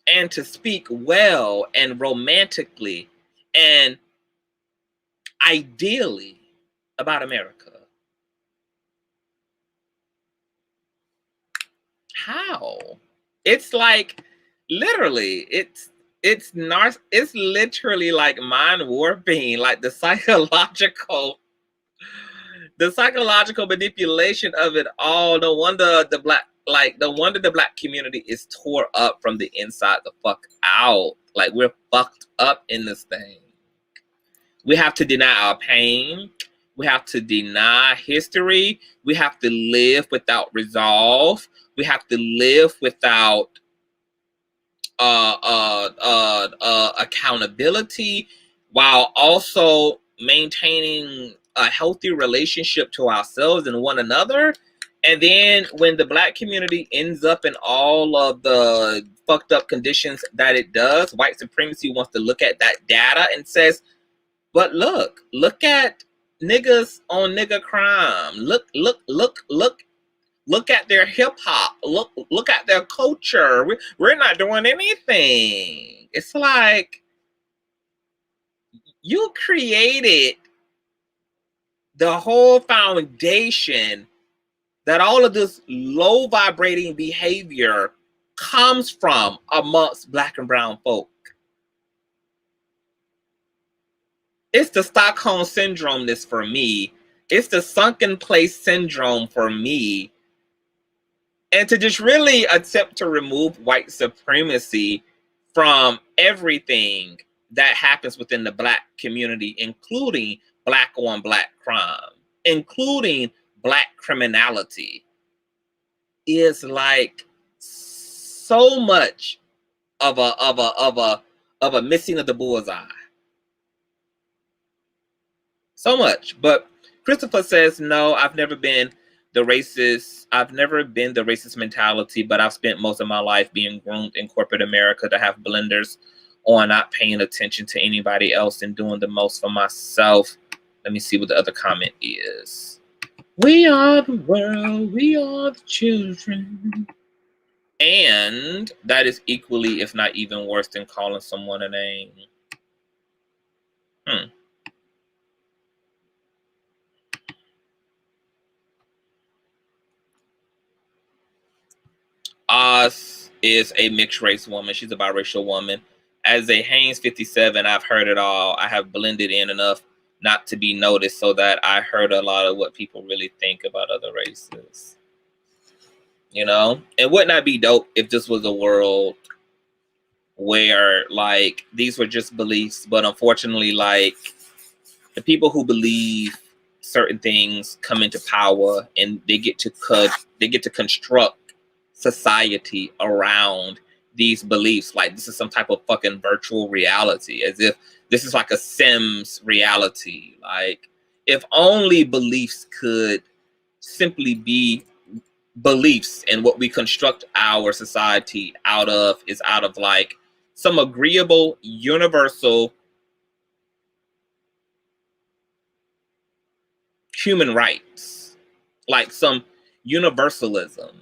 and to speak well and romantically and ideally about America. How? It's like literally, it's literally like mind warping, like the psychological manipulation of it all. No wonder the black community is tore up from the inside the fuck out. Like, we're fucked up in this thing. We have to deny our pain. We have to deny history. We have to live without resolve. We have to live without accountability. while also maintaining a healthy relationship to ourselves and one another. And then when the Black community ends up in all of the fucked up conditions that it does, white supremacy wants to look at that data and says, but look at niggas on nigga crime. Look at their hip hop. Look at their culture. We're not doing anything. It's like you created the whole foundation that all of this low vibrating behavior comes from amongst Black and brown folk. It's the Stockholm syndrome this for me. It's the sunken place syndrome for me. And to just really attempt to remove white supremacy from everything that happens within the Black community, including Black on Black crime, including Black criminality, is like so much of a missing of the bullseye. So much. But Christopher says, no, I've never been the racist mentality, but I've spent most of my life being groomed in corporate America to have blenders on, not paying attention to anybody else and doing the most for myself. Let me see what the other comment is. We are the world, we are the children. And that is equally, if not even worse, than calling someone a name. Oz is a mixed race woman. She's a biracial woman. As a Haynes 57, I've heard it all. I have blended in enough not to be noticed so that I heard a lot of what people really think about other races. You know? It would not be dope if this was a world where, like, these were just beliefs, but unfortunately, like, the people who believe certain things come into power and they get to construct society around these beliefs. Like this is some type of fucking virtual reality, as if this is like a Sims reality. Like if only beliefs could simply be beliefs, and what we construct our society out of is out of like some agreeable universal human rights, like some universalism.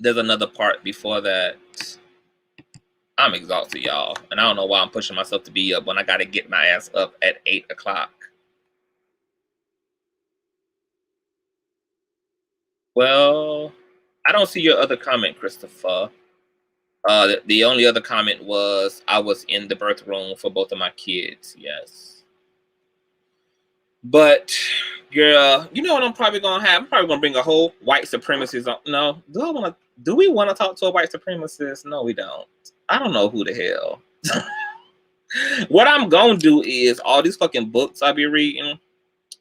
There's another part before that. I'm exhausted, y'all. And I don't know why I'm pushing myself to be up when I got to get my ass up at 8 o'clock. Well, I don't see your other comment, Christopher. The only other comment was, I was in the birth room for both of my kids. Yes. But, girl, you know what I'm probably going to have? I'm probably going to bring a whole white supremacist on. No. Do we want to talk to a white supremacist? No, we don't. I don't know who the hell. What I'm going to do is all these fucking books I be reading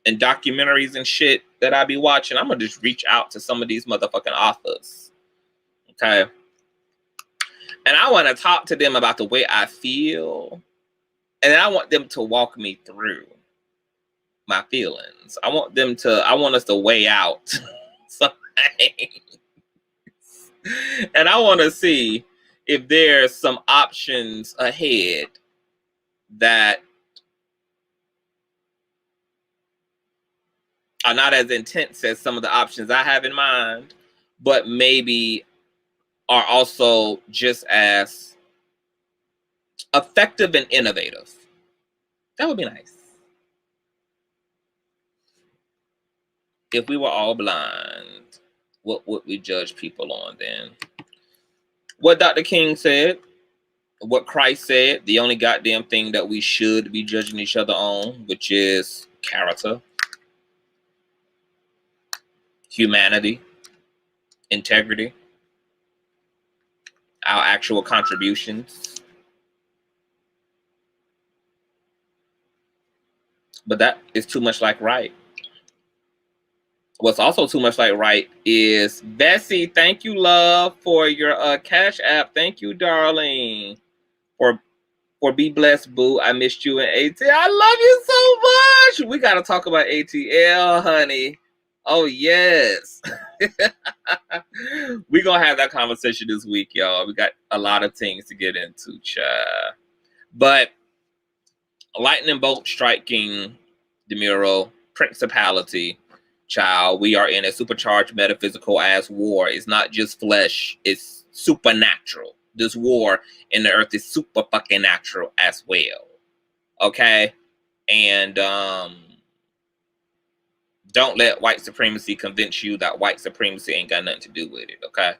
and documentaries and shit that I be watching, I'm going to just reach out to some of these motherfucking authors. Okay? And I want to talk to them about the way I feel. And I want them to walk me through my feelings. I want us to weigh out something. And I want to see if there's some options ahead that are not as intense as some of the options I have in mind, but maybe are also just as effective and innovative. That would be nice. If we were all blind, what would we judge people on then? What Dr. King said, what Christ said, the only goddamn thing that we should be judging each other on, which is character, humanity, integrity, our actual contributions. But that is too much like right. What's also too much like right is Bessie. Thank you, love, for your Cash App. Thank you, darling, For Be Blessed, boo. I missed you in ATL. I love you so much. We got to talk about ATL, honey. Oh, yes. We're going to have that conversation this week, y'all. We got a lot of things to get into, child. But lightning bolt striking the mural, principality, child. We are in a supercharged metaphysical ass war. It's not just flesh, it's supernatural. This war in the earth is super fucking natural as well. Okay? And don't let white supremacy convince you that white supremacy ain't got nothing to do with it. Okay?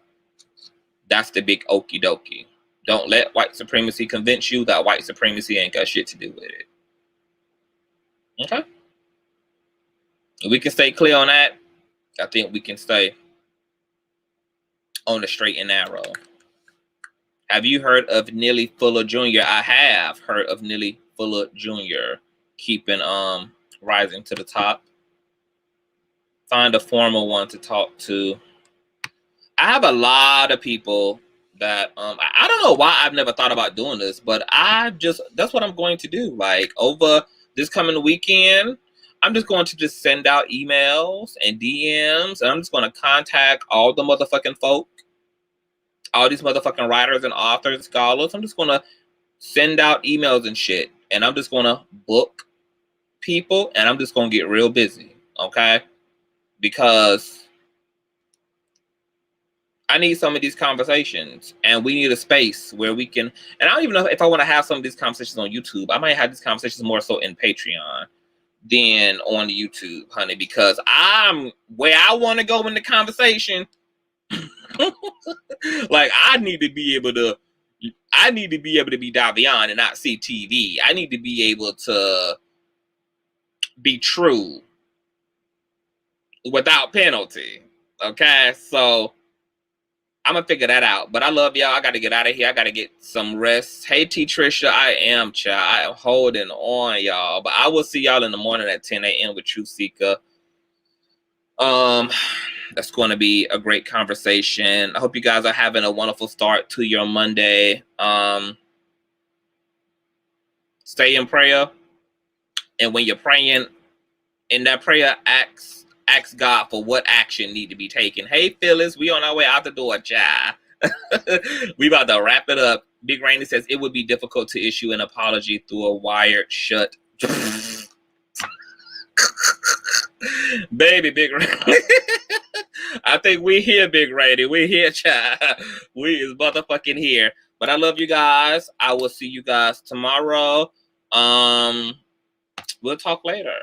That's the big okie dokie. Don't let white supremacy convince you that white supremacy ain't got shit to do with it. Okay? If we can stay clear on that, I think we can stay on the straight and narrow. Have you heard of Neely Fuller Jr.? I have heard of Neely Fuller Jr. Keeping rising to the top. Find a formal one to talk to. I have a lot of people that I don't know why I've never thought about doing this, but that's what I'm going to do. Like over this coming weekend, I'm just going to just send out emails and DMs, and I'm just going to contact all the motherfucking folk, all these motherfucking writers and authors, scholars. I'm just going to send out emails and shit, and I'm just going to book people, and I'm just going to get real busy, okay? Because I need some of these conversations, and we need a space where we can, and I don't even know if I want to have some of these conversations on YouTube. I might have these conversations more so in Patreon than on YouTube, honey, because I'm where I want to go in the conversation. Like I need to be able to be Davion and not see TV. I need to be able to be true without penalty. Okay, so I'm gonna figure that out. But I love y'all. I gotta get out of here. I gotta get some rest. Hey T Trisha, I am holding on, y'all. But I will see y'all in the morning at 10 a.m. with Truth Seeker. That's going to be a great conversation. I hope you guys are having a wonderful start to your Monday. Stay in prayer, and when you're praying, in that prayer, ask God for what action need to be taken. Hey Phyllis, we on our way out the door, child. We about to wrap it up. Big Rainy says it would be difficult to issue an apology through a wired shut. Baby, Big Rainy. I think we're here, Big Rainy. We're here, child. We is motherfucking here. But I love you guys. I will see you guys tomorrow. We'll talk later.